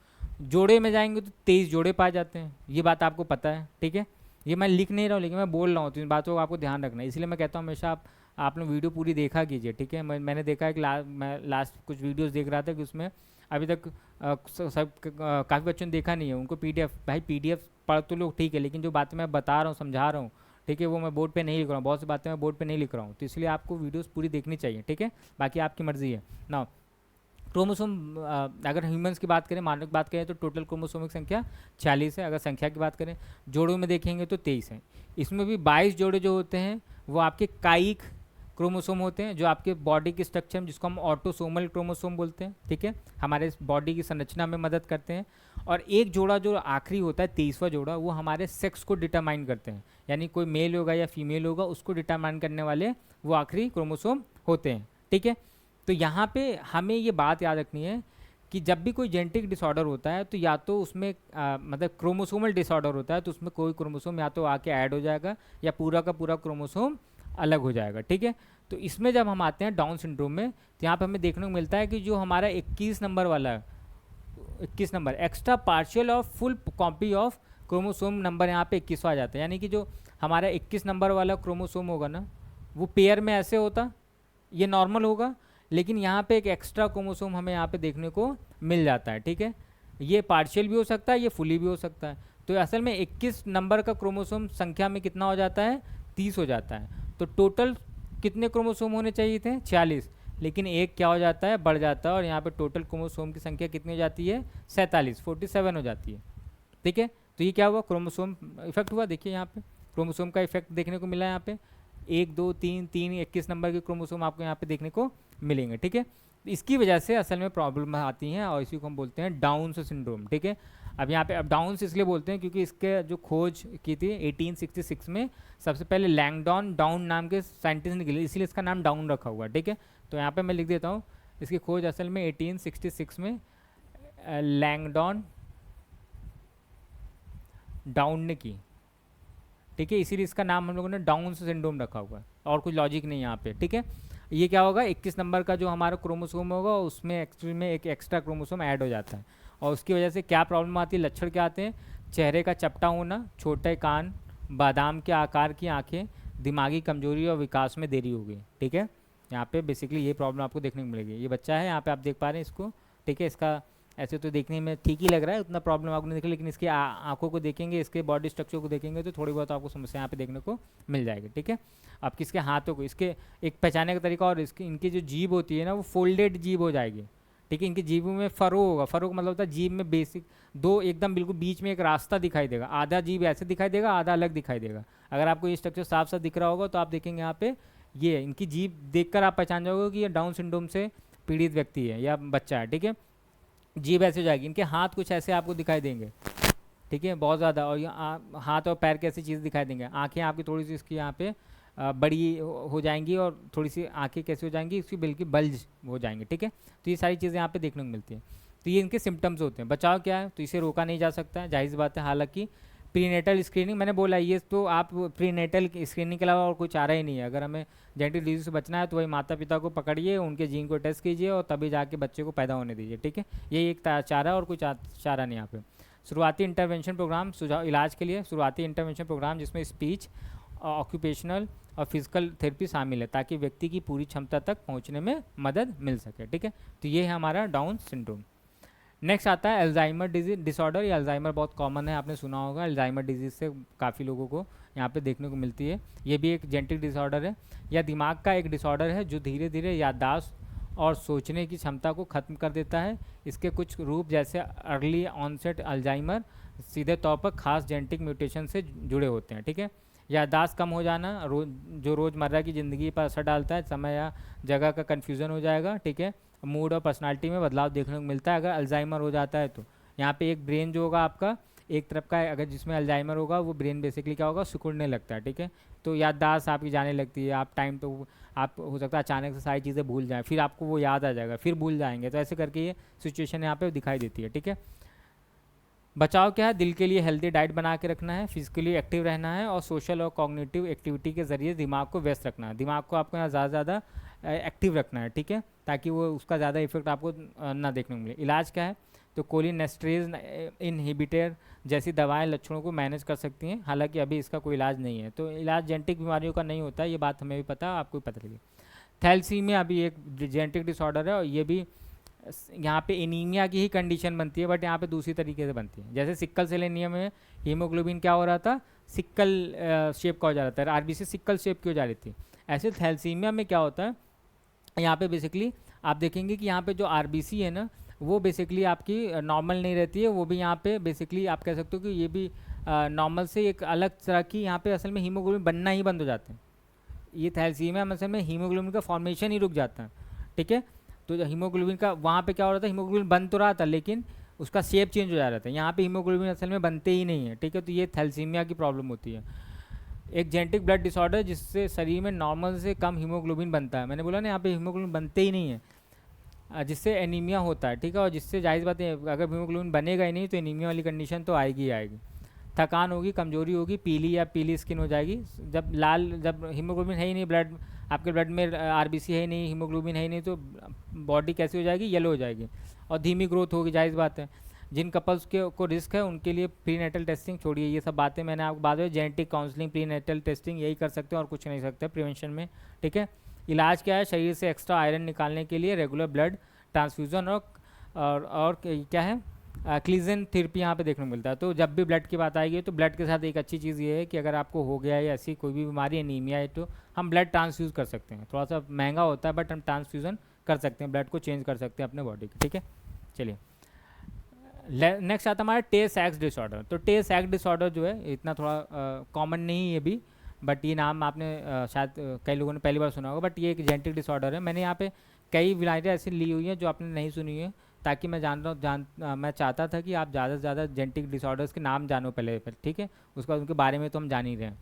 जोड़े में जाएंगे तो 23 जोड़े पाए जाते हैं, ये बात आपको पता है, ठीक है। ये मैं लिख नहीं रहा हूँ लेकिन मैं बोल रहा हूँ, तो इन बातों को आपको ध्यान रखना है। इसलिए मैं कहता हूँ हमेशा आप लोग वीडियो पूरी देखा कीजिए, ठीक है। मैंने देखा है कि मैं लास्ट कुछ वीडियोस देख रहा था कि उसमें अभी तक सब काफ़ी बच्चों ने देखा नहीं है, उनको PDF, भाई PDF पढ़ तो लोग ठीक है, लेकिन जो बातें मैं बता रहा हूँ समझा रहा हूँ, ठीक है, वो मैं बोर्ड पे नहीं लिख रहा हूँ। बहुत सी बातें मैं बोर्ड पे नहीं लिख रहा हूँ, तो इसलिए आपको वीडियोस पूरी देखनी चाहिए, ठीक है। बाकी आपकी मर्ज़ी है ना। क्रोमोसोम, अगर ह्यूमंस की बात करें, मानव की बात करें तो टोटल क्रोमोसोमिक संख्या 46 है। अगर संख्या की बात करें जोड़ों में देखेंगे तो 23 है। इसमें भी 22 जोड़े जो होते हैं वो आपके कायिक क्रोमोसोम होते हैं, जो आपके बॉडी की स्ट्रक्चर में, जिसको हम ऑटोसोमल क्रोमोसोम बोलते हैं, ठीक है, हमारे बॉडी की संरचना में मदद करते हैं। और एक जोड़ा जो आखिरी होता है 23वां जोड़ा, वो हमारे सेक्स को डिटरमाइन करते हैं, यानी कोई मेल होगा या फीमेल होगा उसको डिटरमाइन करने वाले वो आखिरी क्रोमोसोम होते हैं, ठीक है। तो यहाँ पे हमें ये बात याद रखनी है कि जब भी कोई जेनेटिक डिसऑर्डर होता है तो या तो उसमें मतलब क्रोमोसोमल डिसऑर्डर होता है तो उसमें कोई क्रोमोसोम या तो आके ऐड हो जाएगा या पूरा का पूरा क्रोमोसोम अलग हो जाएगा, ठीक है। तो इसमें जब हम आते हैं डाउन सिंड्रोम में, तो यहाँ पे हमें देखने को मिलता है कि जो हमारा 21 नंबर वाला 21 number extra partial of full copy of chromosome number यहाँ पे 21 आ जाता है, यानी कि जो हमारा 21 नंबर वाला क्रोमोसोम होगा ना, वो पेयर में ऐसे होता, ये नॉर्मल होगा, लेकिन यहाँ पे एक एक्स्ट्रा क्रोमोसोम हमें यहाँ पे देखने को मिल जाता है, ठीक है। ये पार्शियल भी हो सकता है, ये फुली भी हो सकता है। तो असल में 21 नंबर का क्रोमोसोम संख्या में कितना हो जाता है, 30 हो जाता है। तो टोटल कितने क्रोमोसोम होने चाहिए थे, 46, लेकिन एक क्या हो जाता है, बढ़ जाता है, और यहाँ पे टोटल क्रोमोसोम की संख्या कितनी हो जाती है, 47, 47 हो जाती है, ठीक है। तो ये क्या हुआ, क्रोमोसोम इफेक्ट हुआ। देखिए यहाँ पे क्रोमोसोम का इफेक्ट देखने को मिला है यहाँ पे, 1 2 3 3 21 नंबर के क्रोमोसोम आपको यहाँ पे देखने को मिलेंगे, ठीक है। इसकी वजह से असल में प्रॉब्लम आती हैं और इसी को हम बोलते हैं डाउन्स सिंड्रोम, ठीक है। अब यहाँ पे अब डाउन्स इसलिए बोलते हैं क्योंकि इसके जो खोज की थी 1866 में सबसे पहले लैंगडॉन डाउन नाम के साइंटिस्ट ने की, इसलिए इसका नाम डाउन रखा हुआ है, ठीक है। तो यहाँ पे मैं लिख देता हूँ, इसकी खोज असल में 1866 में लैंगडॉन डाउन ने की, ठीक है। इसीलिए इसका नाम हम लोगों ने डाउन सिंड्रोम रखा हुआ है, और कुछ लॉजिक नहीं यहाँ पे, ठीक है। ये क्या होगा, 21 नंबर का जो हमारा क्रोमोसोम होगा उसमें एक्चुअली में एक एक्स्ट्रा क्रोमोसोम ऐड हो जाता है, और उसकी वजह से क्या प्रॉब्लम आती है, लक्षण क्या आते हैं, चेहरे का चपटा होना, छोटे कान, बादाम के आकार की आंखें, दिमागी कमजोरी और विकास में देरी हो गई, ठीक है। यहाँ पे बेसिकली ये प्रॉब्लम आपको देखने को मिलेगी। ये बच्चा है, यहाँ पे आप देख पा रहे हैं इसको, ठीक है। इसका ऐसे तो देखने में ठीक ही लग रहा है, उतना प्रॉब्लम आपको नहीं दिख रहा, लेकिन इसकी आंखों को देखेंगे, इसके बॉडी स्ट्रक्चर को देखेंगे तो थोड़ी बहुत आपको समस्या यहाँ पे देखने को मिल जाएगी, ठीक है। अब किसके हाथों को, इसके एक पहचाने का तरीका, और इसकी इनकी जो जीभ होती है ना वो फोल्डेड जीभ हो जाएगी, ठीक है। इनकी जीभों में फरो होगा, फरो का मतलब होता है जीभ में बेसिक दो एकदम बिल्कुल बीच में एक रास्ता दिखाई देगा, आधा जीभ ऐसे दिखाई देगा, आधा अलग दिखाई देगा। अगर आपको ये स्ट्रक्चर साफ साफ दिख रहा होगा तो आप देखेंगे यहाँ पे ये इनकी जीभ देखकर आप पहचान जाओगे कि ये डाउन सिंड्रोम से पीड़ित व्यक्ति है या बच्चा है, ठीक है। जीभ ऐसे हो जाएगी, इनके हाथ कुछ ऐसे आपको दिखाई देंगे, ठीक है, बहुत ज़्यादा, और ये हाथ और पैर की ऐसी चीज़ दिखाई देंगे। आंखें आपकी थोड़ी सी इसकी यहाँ पे बड़ी हो जाएंगी, और थोड़ी सी आंखें कैसे हो जाएंगी, इसकी बिल्कुल बल्ज हो जाएंगे, ठीक है। तो ये सारी चीज़ें यहाँ पे देखने को मिलती हैं। तो ये इनके सिम्टम्स होते हैं। बचाव क्या है, तो इसे रोका नहीं जा सकता है, जाहिर सी बात है। हालांकि प्रीनेटल स्क्रीनिंग मैंने बोला, ये तो आप प्रीनेटल स्क्रीनिंग के अलावा और कोई चारा ही नहीं है। अगर हमें जेनेटिक डिजीज से बचना है तो वही माता पिता को पकड़िए, उनके जीन को टेस्ट कीजिए और तभी जाके बच्चे को पैदा होने दीजिए, ठीक है। यही एक चारा और कोई चारा नहीं यहाँ पे। शुरुआती इंटरवेंशन प्रोग्राम, सुझाव इलाज के लिए शुरुआती इंटरवेंशन प्रोग्राम जिसमें स्पीच, ऑक्यूपेशनल और फिजिकल थेरेपी शामिल है, ताकि व्यक्ति की पूरी क्षमता तक पहुँचने में मदद मिल सके, ठीक है। तो ये है हमारा डाउन सिंड्रोम। नेक्स्ट आता है अल्जाइमर डिजीज डिसऑर्डर। ये अल्जाइमर बहुत कॉमन है, आपने सुना होगा। अल्जाइमर डिजीज से काफ़ी लोगों को यहाँ पे देखने को मिलती है। ये भी एक जेनेटिक डिसऑर्डर है या दिमाग का एक डिसऑर्डर है जो धीरे धीरे याददाश्त और सोचने की क्षमता को ख़त्म कर देता है। इसके कुछ रूप जैसे अर्ली ऑनसेट अल्जाइमर सीधे तौर पर खास जेनेटिक म्यूटेशन से जुड़े होते हैं, ठीक है। याददाश्त कम हो जाना, जो रोज़मर्रा की ज़िंदगी पर असर डालता है, समय या जगह का कन्फ्यूज़न हो जाएगा, ठीक है। मूड और पर्सनालिटी में बदलाव देखने को मिलता है अगर अल्जाइमर हो जाता है तो। यहाँ पे एक ब्रेन जो होगा आपका एक तरफ का है, अगर जिसमें अल्जाइमर होगा वो ब्रेन बेसिकली क्या होगा, सिकुड़ने लगता है, ठीक है। तो याददाश्त आपकी जाने लगती है, आप टाइम तो आप हो सकता है अचानक से सारी चीज़ें भूल जाएं, फिर आपको वो याद आ जाएगा, फिर भूल जाएंगे। तो ऐसे करके ये सिचुएशन यहाँ पे दिखाई देती है, ठीक है। बचाव क्या है, दिल के लिए हेल्दी डाइट बना के रखना है, फिजिकली एक्टिव रहना है और सोशल और कॉग्निटिव एक्टिविटी के जरिए दिमाग को व्यस्त रखना है। दिमाग को आपको यहाँ ज़्यादा ज़्यादा एक्टिव रखना है, ठीक है, ताकि वो उसका ज़्यादा इफेक्ट आपको ना देखने को मिले। इलाज क्या है, तो कोलिनेस्टरेज इनहिबिटर जैसी दवाएं लक्षणों को मैनेज कर सकती हैं, हालांकि अभी इसका कोई इलाज नहीं है। तो इलाज जेनेटिक बीमारियों का नहीं होता है, ये बात हमें भी पता है, आपको भी पता लगी। थैलेसीमिया अभी एक जेनेटिक डिसऑर्डर है और ये भी यहाँ पे एनीमिया की ही कंडीशन बनती है, बट यहाँ पे दूसरी तरीके से बनती है। जैसे सिक्कल सेल एनीमिया में हीमोग्लोबिन क्या हो रहा था, सिक्कल शेप का हो जा रहा था, आरबीसी सिक्कल शेप की हो जा रही थी। ऐसे थैलेसीमिया में क्या होता है, यहाँ पे बेसिकली आप देखेंगे कि यहाँ पे जो आरबीसी है ना वो बेसिकली आपकी नॉर्मल नहीं रहती है, वो भी यहाँ पे बेसिकली आप कह सकते हो कि ये भी नॉर्मल से एक अलग तरह की यहाँ पे असल में हीमोग्लोबिन बनना ही बंद हो जाते हैं। ये थैलेसीमिया में असल में हीमोग्लोबिन का फॉर्मेशन ही रुक जाता है, ठीक है। तो हीमोग्लोबिन का वहाँ पे क्या हो रहा था, हीमोग्लोबिन बन तो रहा था लेकिन उसका शेप चेंज हो जा रहा था। यहाँ पे हीमोग्लोबिन असल में बनते ही नहीं है, ठीक है। तो ये थैलेसीमिया की प्रॉब्लम होती है, एक जेनेटिक ब्लड डिसऑर्डर जिससे शरीर में नॉर्मल से कम हीमोग्लोबिन बनता है। मैंने बोला ना यहाँ पे हीमोग्लोबिन बनते ही नहीं है, जिससे एनीमिया होता है, ठीक है, और जिससे जाहिर बात है अगर हीमोग्लोबिन बनेगा ही नहीं तो एनीमिया वाली कंडीशन तो आएगी ही आएगी। थकान होगी, कमजोरी होगी, पीली स्किन हो जाएगी। जब हीमोग्लोबिन है ही नहीं ब्लड, आपके ब्लड में आरबीसी है ही नहीं, हीमोग्लोबिन है ही नहीं, तो बॉडी कैसी हो जाएगी, येलो हो जाएगी। और धीमी ग्रोथ होगी, जाहिर बात है। जिन कपल्स के को रिस्क है उनके लिए प्रीनेटल टेस्टिंग छोड़िए, ये सब बातें मैंने आपको बाद में, जेनेटिक काउंसलिंग, प्रीनेटल टेस्टिंग यही कर सकते हैं और कुछ नहीं सकते प्रिवेंशन में, ठीक है। इलाज क्या है, शरीर से एक्स्ट्रा आयरन निकालने के लिए रेगुलर ब्लड ट्रांसफ्यूज़न और क्या है, क्लीजन थेरेपी यहाँ पे देखने को मिलता है। तो जब भी ब्लड की बात आएगी तो ब्लड के साथ एक अच्छी चीज़ ये है कि अगर आपको हो गया है या ऐसी कोई भी बीमारी, एनीमिया है, तो हम ब्लड ट्रांसफ्यूज़ कर सकते हैं। थोड़ा सा महंगा होता है बट हम ट्रांसफ्यूज़न कर सकते हैं, ब्लड को चेंज कर सकते हैं अपने बॉडी का, ठीक है। चलिए नेक्स्ट आता है हमारा टे सैक्स डिसऑर्डर। तो टे सैक्स डिसऑर्डर जो है इतना थोड़ा कॉमन नहीं है भी, बट ये नाम आपने शायद कई लोगों ने पहली बार सुना होगा, बट ये एक जेनेटिक डिसऑर्डर है। मैंने यहाँ पे कई विलायतें ऐसी ली हुई हैं जो आपने नहीं सुनी है, ताकि मैं मैं चाहता था कि आप ज़्यादा से ज़्यादा जेनेटिक डिसऑर्डर्स के नाम जानो पहले, ठीक है, उसके बाद उनके बारे में तो हम जान ही रहे हैं।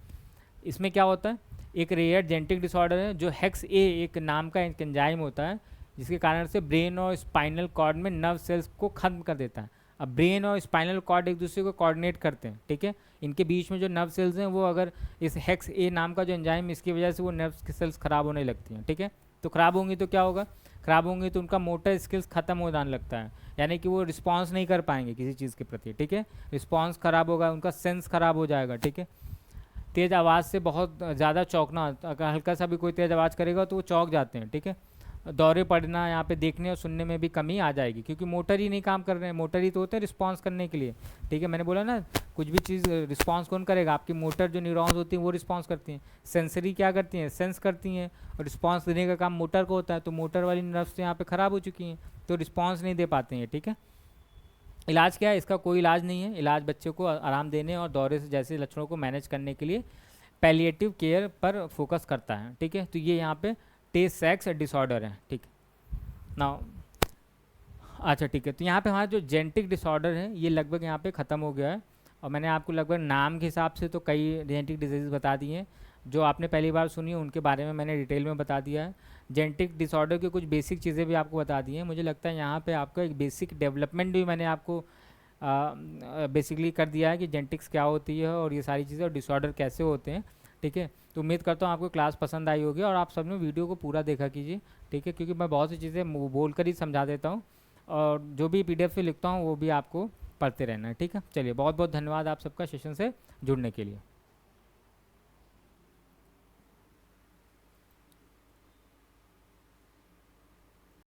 इसमें क्या होता है, एक रेयर जेनेटिक डिसऑर्डर है जो हेक्स ए एक नाम का एक एंजाइम होता है, जिसके कारण से ब्रेन और स्पाइनल कॉर्ड में नर्व सेल्स को ख़त्म कर देता है। अब ब्रेन और स्पाइनल कॉर्ड एक दूसरे को कोऑर्डिनेट करते हैं, ठीक है। इनके बीच में जो नर्व सेल्स हैं वो अगर इस हेक्स ए नाम का जो एंजाइम, इसकी वजह से वो नर्व सेल्स ख़राब होने लगती हैं, ठीक है। तो ख़राब होंगी तो क्या होगा, ख़राब होंगी तो उनका मोटर स्किल्स ख़त्म हो जाने लगता है, यानी कि वो रिस्पॉन्स नहीं कर पाएंगे किसी चीज़ के प्रति, ठीक है। रिस्पॉन्स ख़राब होगा, उनका सेंस ख़राब हो जाएगा, ठीक है। तेज़ आवाज़ से बहुत ज़्यादा चौंकना, अगर हल्का सा भी कोई तेज़ आवाज़ करेगा तो वो चौंक जाते हैं, ठीक है। दौरे पड़ना, यहाँ पे देखने और सुनने में भी कमी आ जाएगी, क्योंकि मोटर ही नहीं काम कर रहे हैं। मोटर ही तो होते हैं रिस्पांस करने के लिए, ठीक है। मैंने बोला ना, कुछ भी चीज़ रिस्पांस कौन करेगा, आपकी मोटर जो न्यूरॉन्स होती हैं वो रिस्पांस करती हैं। सेंसरी क्या करती हैं, सेंस करती हैं, और रिस्पांस देने का काम मोटर को होता है। तो मोटर वाली नर्व्स तो यहाँ पे ख़राब हो चुकी हैं, तो रिस्पांस नहीं दे पाते हैं, ठीक है। इलाज क्या है, इसका कोई इलाज नहीं है। इलाज बच्चे को आराम देने और दौरे से जैसे लक्षणों को मैनेज करने के लिए पैलिएटिव केयर पर फोकस करता है, ठीक है। तो ये यहाँ पे टे सैक्स डिसऑर्डर है, ठीक है ना। अच्छा ठीक है, तो यहाँ पे हमारा जो जेनेटिक डिसऑर्डर है ये लगभग यहाँ पे ख़त्म हो गया है, और मैंने आपको लगभग नाम के हिसाब से तो कई जेनेटिक डिजीज़ बता दिए हैं। जो आपने पहली बार सुनी है उनके बारे में मैंने डिटेल में बता दिया है। जेनेटिक डिसऑर्डर की कुछ बेसिक चीज़ें भी आपको बता दी हैं। मुझे लगता है यहाँ पे आपका एक बेसिक डेवलपमेंट भी मैंने आपको बेसिकली कर दिया है कि जेनेटिक्स क्या होती है और ये सारी चीज़ें और डिसऑर्डर कैसे होते हैं, ठीक है। तो उम्मीद करता हूँ आपको क्लास पसंद आई होगी और आप सब ने वीडियो को पूरा देखा कीजिए, ठीक है, क्योंकि मैं बहुत सी चीज़ें बोल कर ही समझा देता हूँ, और जो भी PDF से लिखता हूँ वो भी आपको पढ़ते रहना है, ठीक है। चलिए बहुत बहुत धन्यवाद आप सबका सेशन से जुड़ने के लिए।